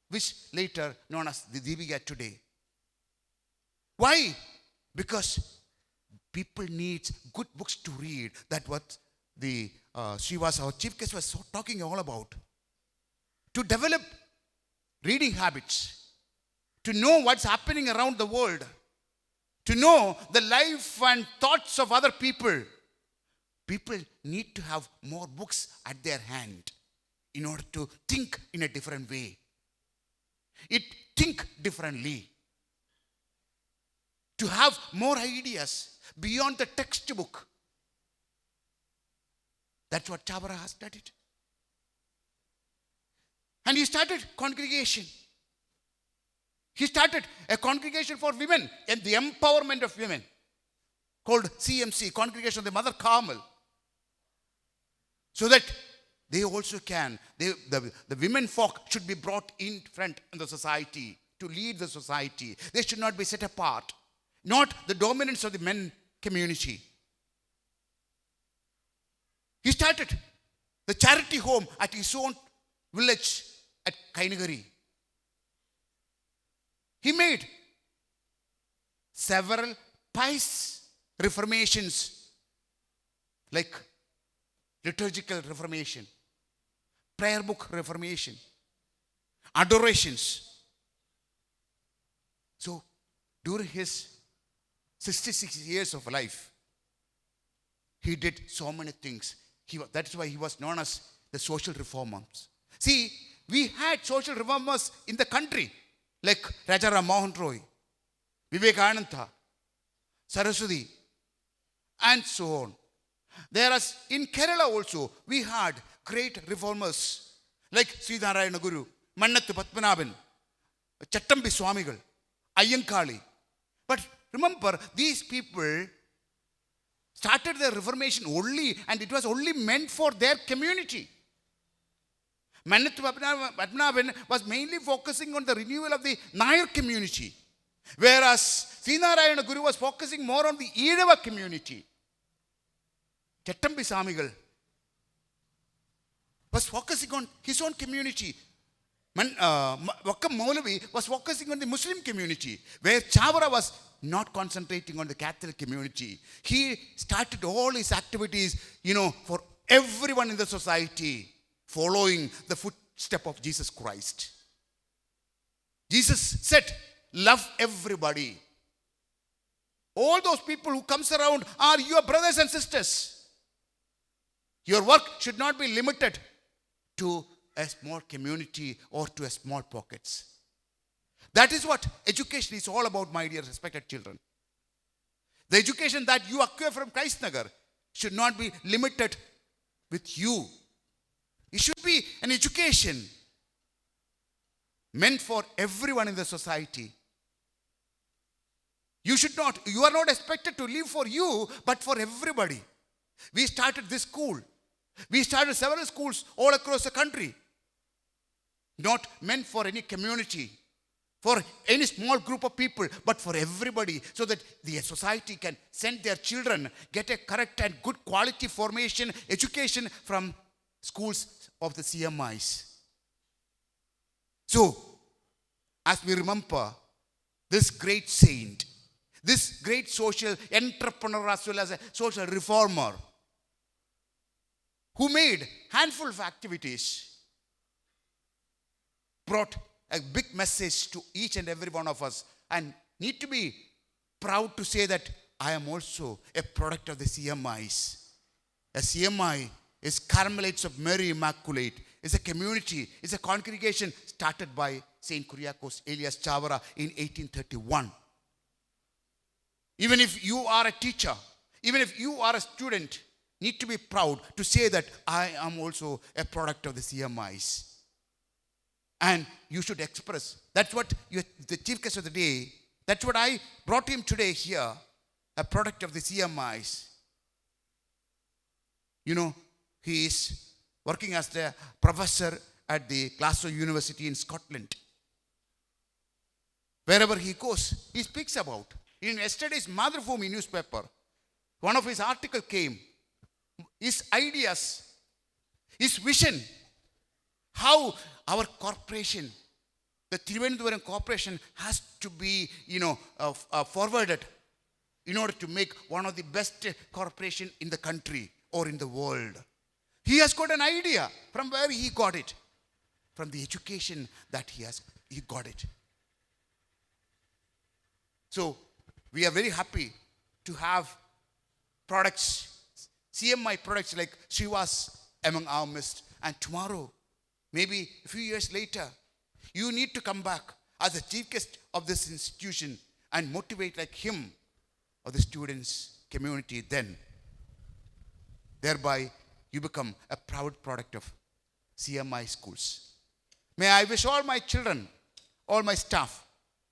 which later known as the Deepika today. Why? Because people need good books to read. That's what our chief guest was talking all about. To develop reading habits, to know what's happening around the world, to know the life and thoughts of other people. People need to have more books at their hand in order to think in a different way. Think differently. To have more ideas beyond the textbook. That's what Chavara has studied. And he started congregation. He started a congregation for women and the empowerment of women called CMC, Congregation of the Mother Carmel. So that they also can, the women folk should be brought in front in the society to lead the society. They should not be set apart. Not the dominance of the men community. He started the charity home at his own village at Kainagari. He made several pious reformations like liturgical reformation, prayer book reformation, adorations. So during his 66 years of life, he did so many things. That is why he was known as the social reformers. See, we had social reformers in the country like Rajaram Mohan Roy, Vivekananda, Saraswati, and so on. Whereas in Kerala also, we had great reformers like Sri Narayana Guru, Mannathu Padmanabhan, Chattambi Swamigal, Ayyankali. But remember, these people started their reformation only, and it was only meant for their community. Manathu Padmanabhan was mainly focusing on the renewal of the Nagar community, whereas Srinarayana Guru was focusing more on the Edava community. Chattambi Swamigal was focusing on his own community. Vakkam Maulavi was focusing on the Muslim community, where Chavara was not concentrating on the Catholic community. He started all his activities, for everyone in the society, following the footstep of Jesus Christ. Jesus said, love everybody. All those people who comes around are your brothers and sisters. Your work should not be limited to a small community or to a small pockets. That is what education is all about, my dear respected children. The education that you acquire from Christ Nagar should not be limited with you. It should be an education meant for everyone in the society. You are not expected to live for you, but for everybody. We started this school. We started several schools all across the country. Not meant for any community, for any small group of people, but for everybody, so that the society can send their children, get a correct and good quality formation, education from schools of the CMIs. So, as we remember this great saint, this great social entrepreneur as well as a social reformer, who made handful of activities, brought a big message to each and every one of us, and need to be proud to say that I am also a product of the CMIs. A CMI is Carmelites of Mary Immaculate. It's a community, it's a congregation started by Saint Kuriakos Elias Chavara in 1831. Even if you are a teacher, even if you are a student, need to be proud to say that I am also a product of the CMIs. And you should express. That's what the chief guest of the day, that's what I brought him today here, a product of the CMIs. He is working as the professor at the Glasgow University in Scotland. Wherever he goes, he speaks about. In yesterday's Madhubhumi newspaper, one of his articles came, his ideas, his vision, how our corporation, the Thiruvananthapuram Corporation, has to be, forwarded in order to make one of the best corporation in the country or in the world. He has got an idea. From where he got it? From the education that he got it. So, we are very happy to have products, CMI products like Shivas among our midst. And tomorrow, maybe a few years later, you need to come back as the chief guest of this institution and motivate like him or the students' community then. Thereby, you become a proud product of CMI schools. May I wish all my children, all my staff,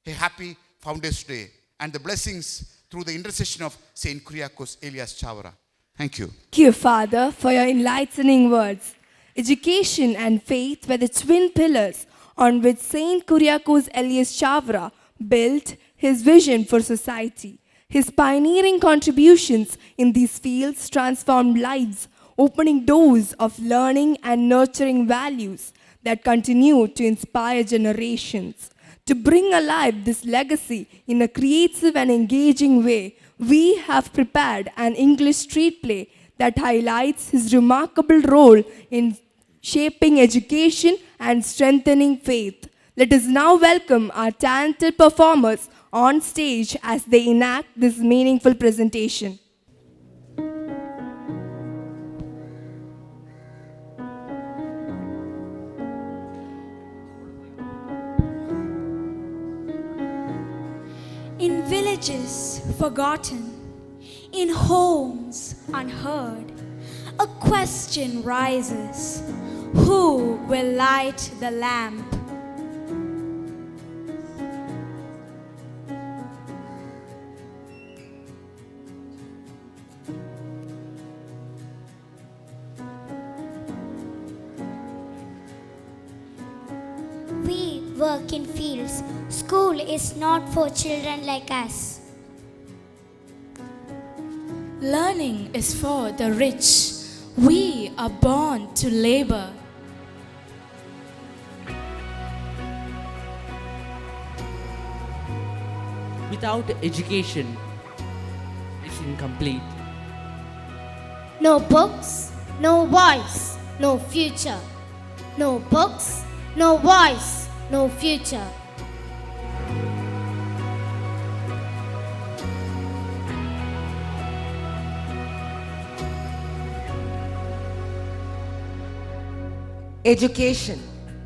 a happy Founders Day and the blessings through the intercession of Saint Kuriakos Elias Chavara. Thank you. Thank you, Father, for your enlightening words. Education and faith were the twin pillars on which Saint Kuriakos Elias Chavara built his vision for society. His pioneering contributions in these fields transformed lives, opening doors of learning and nurturing values that continue to inspire generations. To bring alive this legacy in a creative and engaging way, we have prepared an English street play that highlights his remarkable role in shaping education and strengthening faith. Let us now welcome our talented performers on stage as they enact this meaningful presentation. In villages forgotten, in homes unheard, a question rises: who will light the lamp? work in fields. School is not for children like us. Learning is for the rich. We are born to labor. Without education, it's incomplete. No books, no voice, no future. No books, no voice, no future. Education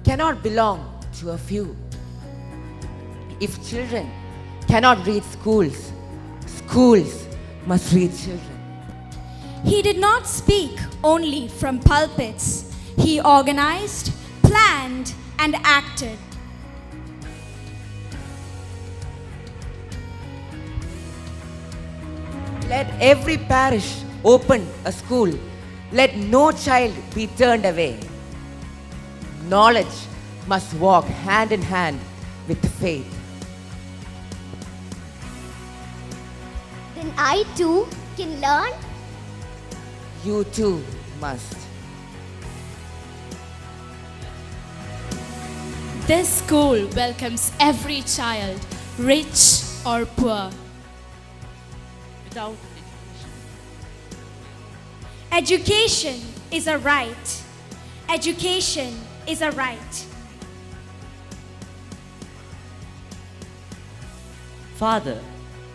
cannot belong to a few. If children cannot read schools, schools must read children. He did not speak only from pulpits. He organized, planned, and acted. Let every parish open a school. Let no child be turned away. Knowledge must walk hand in hand with faith. Then I too can learn. You too must. This school welcomes every child, rich or poor. Without Education is a right. Education is a right. Father,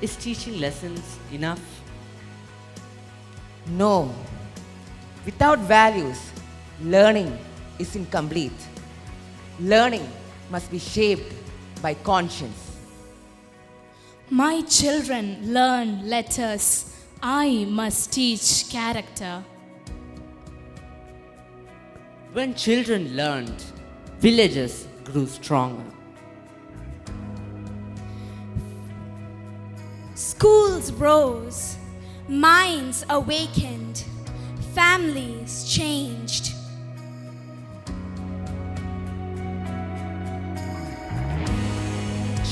is teaching lessons enough? No. Without values, learning is incomplete. Learning must be shaped by conscience. My children learn letters. I must teach character. When children learned, villages grew stronger. Schools rose, minds awakened, families changed.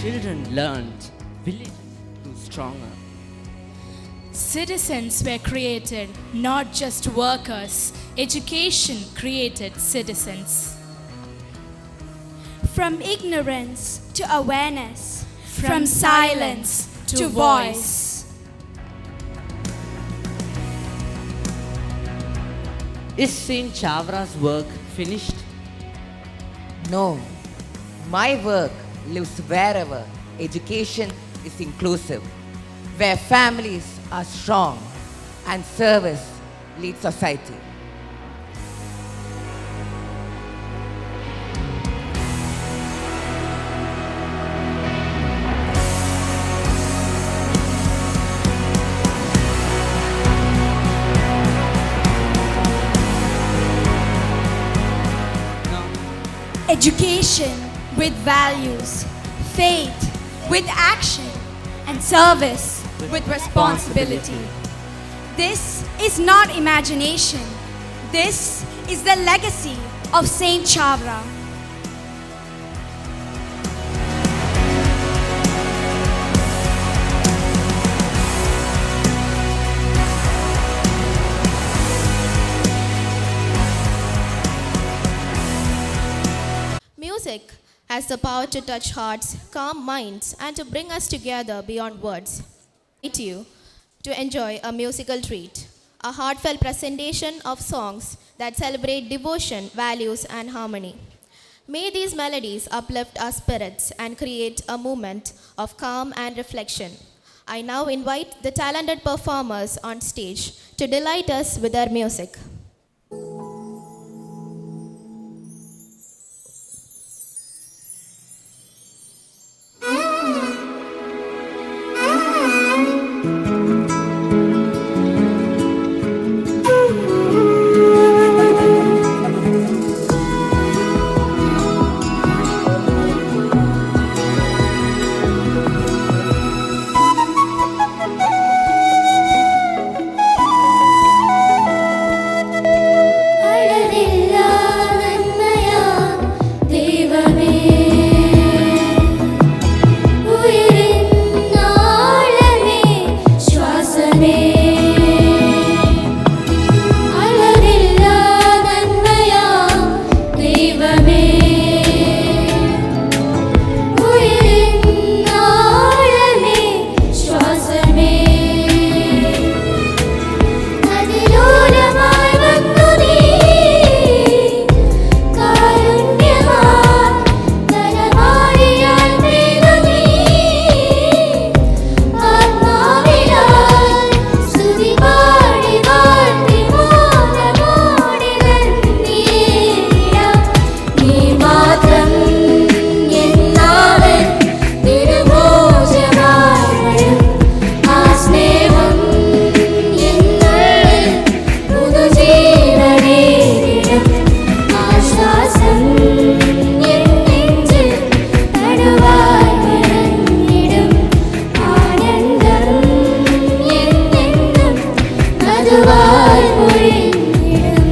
Children learned, villages grew stronger. Citizens were created, not just workers. Education created citizens. From ignorance to awareness, from silence to voice. Is Saint Chavra's work finished? No. My work lives wherever education is inclusive, where families are strong and service leads society. Education with values, faith with action, and service with responsibility. This is not imagination. This is the legacy of Saint Chavra. Music has the power to touch hearts, calm minds, and to bring us together beyond words. I invite you to enjoy a musical treat, a heartfelt presentation of songs that celebrate devotion, values, and harmony. May these melodies uplift our spirits and create a moment of calm and reflection. I now invite the talented performers on stage to delight us with their music. മധുവായി പൊഴിഞ്ഞിടും.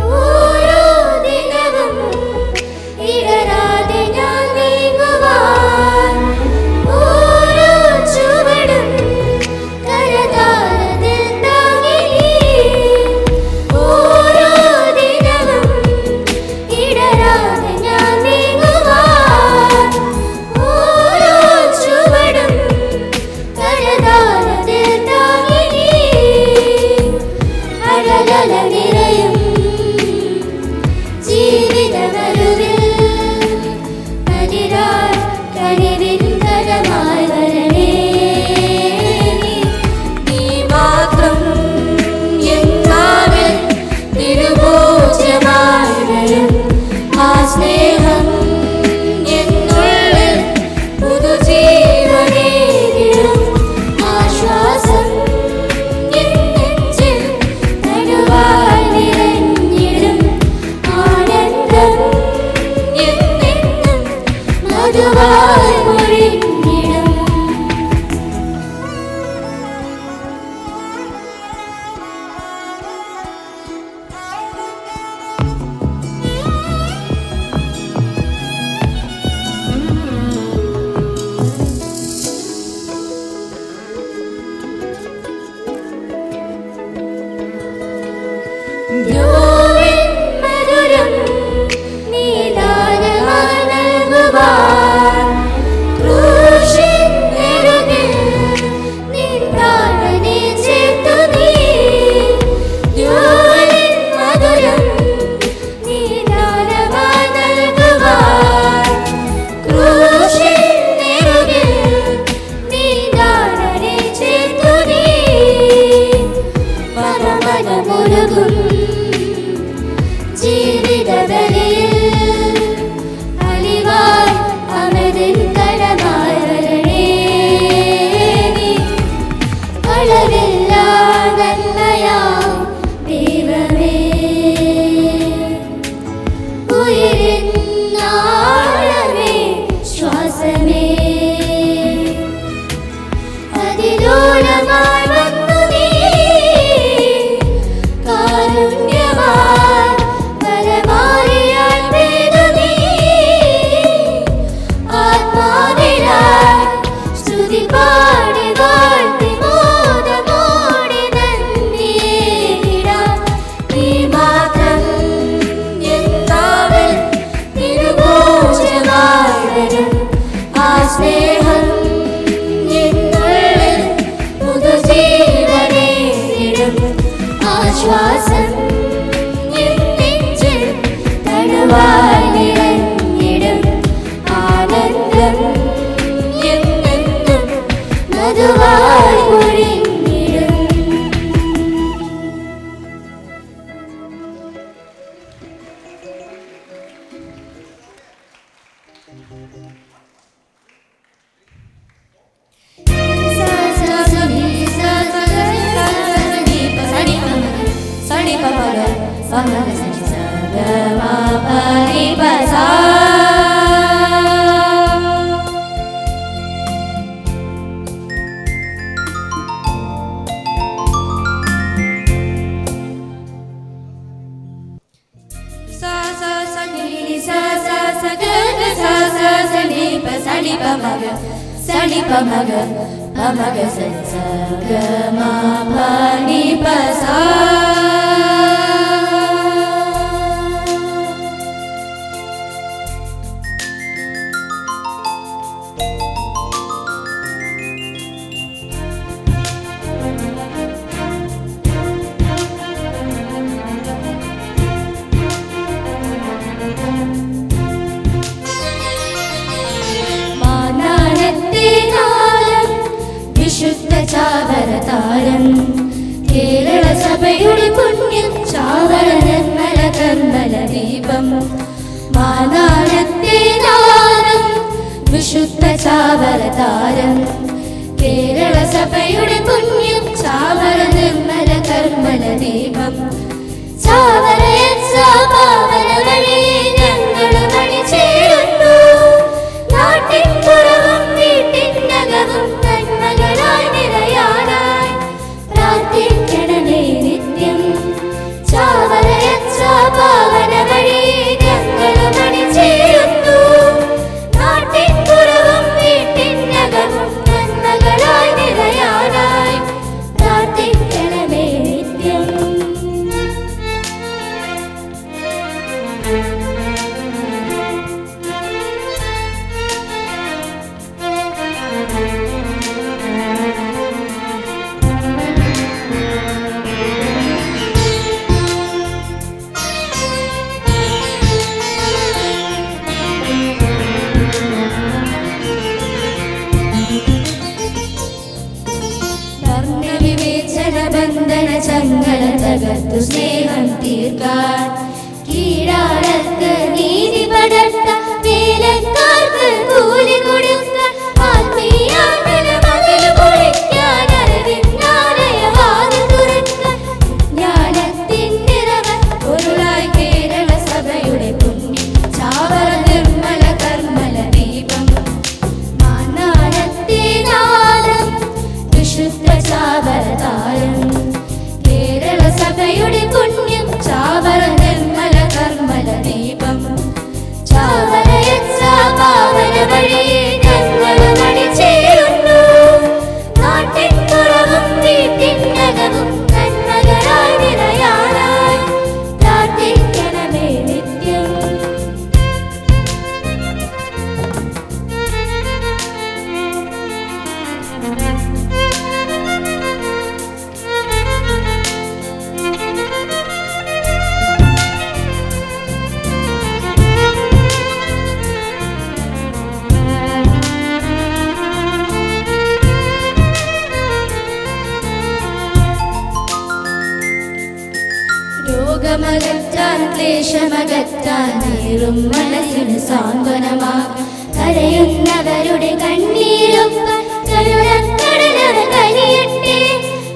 ഓരോ ദിനവും ഇടരാതെ ഞാൻ നീങ്ങുവാൻ, ഓരോ ചുവടും കരതാരതിൽ താങ്ങി നീ. ഓരോ ദിനവും ഇടരാതെ ഞാൻ നീങ്ങുവാൻ, ഓരോ ചുവടും കരതാരതിൽ താങ്ങി നീ. അഴലല നിറയും ജീവിതമരുവിൽ കതിരായി കനിവിൻ കരമായി വരണേ. നീ മാത്രം എന്നാവിൽ തിരുഭോജ്യമായി വരും. ആ സ്നേഹം എന്നുള്ളിൽ പുതുജീവനേകിടും. ആശ്വാസം എൻ നെഞ്ചിൽ തണുവായി നിറഞ്ഞിടും. ആനന്ദം എന്നെന്നും മധുവായി പൊഴിഞ്ഞിടും. ദ്രോവിൻ മധുരം നീ ദാനമായി നൽകുവാൻ, ക്രൂശിൻ നെറുകിൽ നിൻ പ്രാണനെ ചേർത്തു നീ. ദ്രോവിൻ മധുരം നീ ദാനമായി നൽകുവാൻ, ക്രൂശിൻ നെറുകിൽ നീ പ്രാണനെ ചേർത്തു നീ. മനമനമുരുകും ജീവിതബലിയിൽ അലിവായി അമൃതിൻ കരമായി വരണേ. നീ അളവില്ലാ നന്മയാം ദൈവമേ, ഉയരിൻ ആഴമേ ശ്വാസമേ, അതിലോലമായി വന്നു നീ. കാരുണ്യമായി പരമാരിയായി പെയ്തു നീ. ആത്മാവിലായി സ്തുതി പാടി വാഴ്ത്തി മോദമോടെ നന്ദിയേകിടാം. നീ മാത്രം എന്നാവിൽ തിരുഭോജ്യമായി വരും. ആ സ്നേഹം എന്നുള്ളിൽ പുതുജീവനേകിടും. ആശ്വാസം എൻ നെഞ്ചിൽ തണുവായി നിറഞ്ഞിടും. ആനന്ദം എന്നെന്നും മധുവായി പൊഴിഞ്ഞിടും. മാനാനത്തെ നാദം വിശുദ്ധ ചാവരതാരം കേരള സഭയുടെ പൊന്നു ചാവരതാരം കേരള സഭയുടെ പുണ്യം ചാവര നിർമ്മല കർമ്മല ദീപം ചാവരയച്ചാവന വഴി ഞങ്ങൾ മണിചേരുന്നു നാട്ടിൻ പുറവും വീട്ടിനകവും നന്മകളായി നിറയാനായി പ്രാർത്ഥിക്കണമേ നിത്യം ചാവരയച്ചാവന വഴി ഞങ്ങൾ മണിചേരുന്നു നാട്ടിൻ പുറവും വീട്ടിനകവും നന്മകളായി നിറയാനായി പ്രാർത്ഥിക്കണമേ നിത്യം. ബന്ധന ചങ്ങല തകർത്തു സ്നേഹം തീർക്കാൻ കീഴാളർക്ക് നീതി പടർത്ത വേലക്കാർക്ക് കൂലി കൊടുക്ക ആത്മീയാന്തര മതിൽ പൊളിക്കാൻ അറിവിന്നാലയ വാതിൽ തുറക്കാൻ ജ്ഞാനത്തിൻ നിറവൻ പൊരുളായി കേരള സഭയുടെ പുണ്യം ചാവറ നിർമ്മല കർമ്മല ദീപം മാനാനത്തെ നാദം വിശുദ്ധ ചാവരതാരം കേരള സഭയുടെ പുണ്യം ചാവറ നിർമ്മല കർമ്മല ദീപം ചാവരയച്ചാവന വഴി ഞങ്ങൾ മണിചേരുന്നു നാട്ടിൻ പുറവും വീട്ടിനകവും നന്മകളായി നിറയാനായി പ്രാർത്ഥിക്കണമേ നിത്യം. രോഗമകറ്റാൻ ക്ലേശമകറ്റാൻ നീറും മനസ്സിന് സാന്ത്വനമാകാൻ കരയുന്നവരുടെ കണ്ണീരൊപ്പാൻ കരുണക്കടലവ കനിയട്ടെ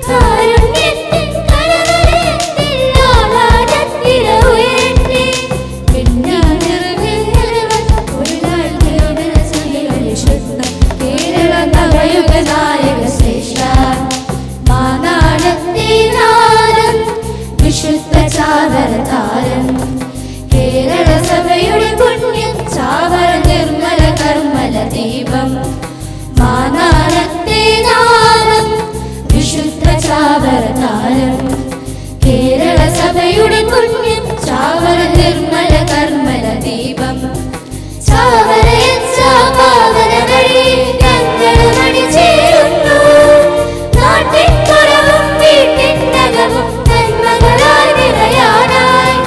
കാരുണ്യത്തിൻ കരവലയത്തിൽ ആഹ്ലാദത്തിര ഉയരട്ടെ കേരള നവയുഗ നായക ശ്രേഷ്ഠ മാനാടത്തെ നാദം വിശുദ്ധ ചാവരതാരം കേരള സഭയുടെ പുണ്യം ചാവര നിർമ്മല കർമ്മല ദീപം മാനാടത്തെ നാദം വിശുദ്ധ ചാവരതാരം കേരള സഭയുടെ പുണ്യം ചാവര നിർമ്മല കർമ്മല ദീപം ചാവരയച്ചാവന വഴി ഞങ്ങൾ മണിചേരുന്നു നാട്ടിൻ പുറവും വീട്ടിനകവും നന്മകളായി നിറയാനായി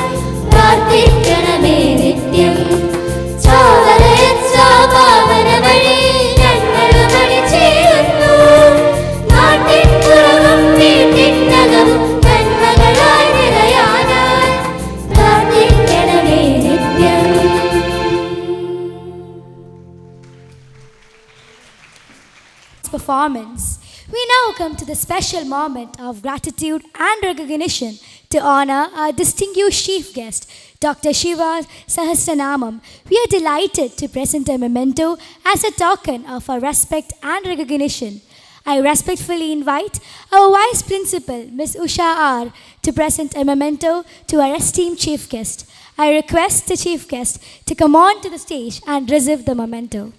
പ്രാർത്ഥിക്കണമേ നിത്യം ചാവരയച്ചാവന വഴി ഞങ്ങൾ മണിചേരുന്നു നാട്ടിൻ പുറവും വീട്ടിനകവും നന്മകളായി നിറയാനായി പ്രാർത്ഥിക്കണമേ നിത്യം. Performance. We now come to the special moment of gratitude and recognition to honor our distinguished chief guest, Dr. Shiva Sahasranamam. We are delighted to present a memento as a token of our respect and recognition. I respectfully invite our Vice Principal, Ms. Usha R., to present a memento to our esteemed chief guest. I request the chief guest to come on to the stage and receive the memento.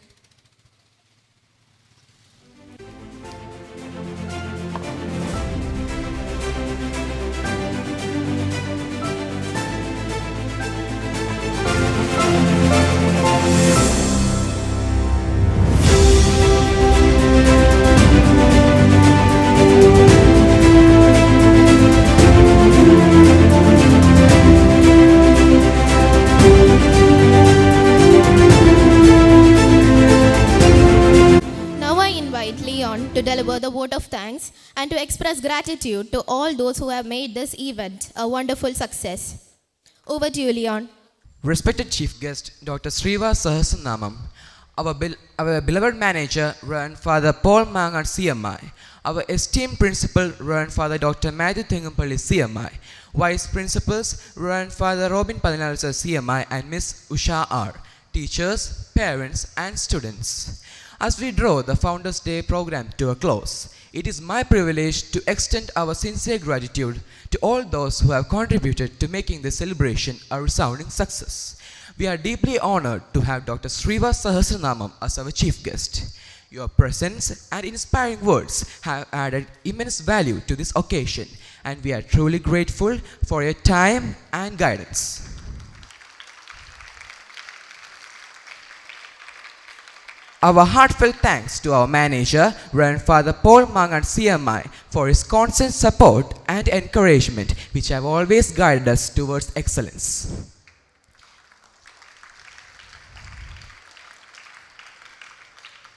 to deliver the vote of thanks and to express gratitude to all those who have made this event a wonderful success. Over to you, Leon. Respected Chief Guest Dr. Sriva Sahasranamam, Our beloved manager, Reverend Father Paul Mangan CMI, our esteemed principal, Reverend Father Dr. Matthew Tengumpalli CMI, Vice Principals, Reverend Father Robin Padinalusar CMI and Miss Usha R, teachers, parents and students. As we draw the Founders Day program to a close, it is my privilege to extend our sincere gratitude to all those who have contributed to making this celebration a resounding success. We are deeply honored to have Dr. Srivas Sahasranamam as our chief guest. Your presence and inspiring words have added immense value to this occasion, and we are truly grateful for your time and guidance. Our heartfelt thanks to our manager, Reverend Father Paul Mangan CMI, for his constant support and encouragement, which have always guided us towards excellence.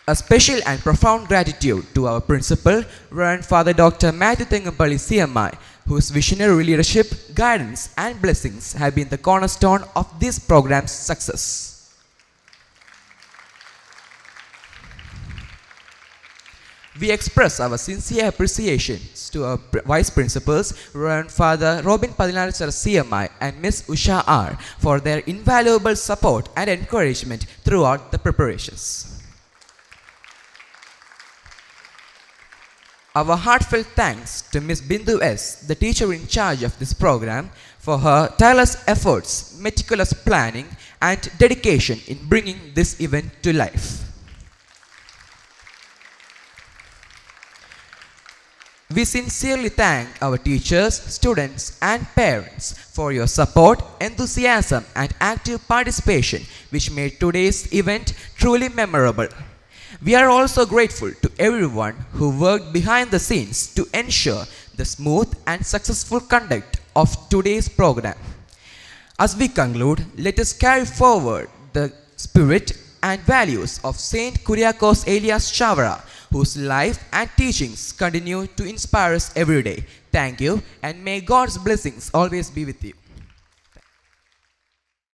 A special and profound gratitude to our principal, Reverend Father Dr. Matthew Tengumpalli CMI, whose visionary leadership, guidance and blessings have been the cornerstone of this program's success. We express our sincere appreciations to our vice principals, Reverend Father Robin Padinalusar CMI and Miss Usha R, for their invaluable support and encouragement throughout the preparations. Our heartfelt thanks to Miss Bindu S., the teacher in charge of this program, for her tireless efforts, meticulous planning, and dedication in bringing this event to life. We sincerely thank our teachers, students, and parents for your support, enthusiasm, and active participation, which made today's event truly memorable. We are also grateful to everyone who worked behind the scenes to ensure the smooth and successful conduct of today's program. As we conclude, let us carry forward the spirit and values of Saint Kuriakos Elias Chavara, whose life and teachings continue to inspire us every day. Thank you, and may God's blessings always be with you.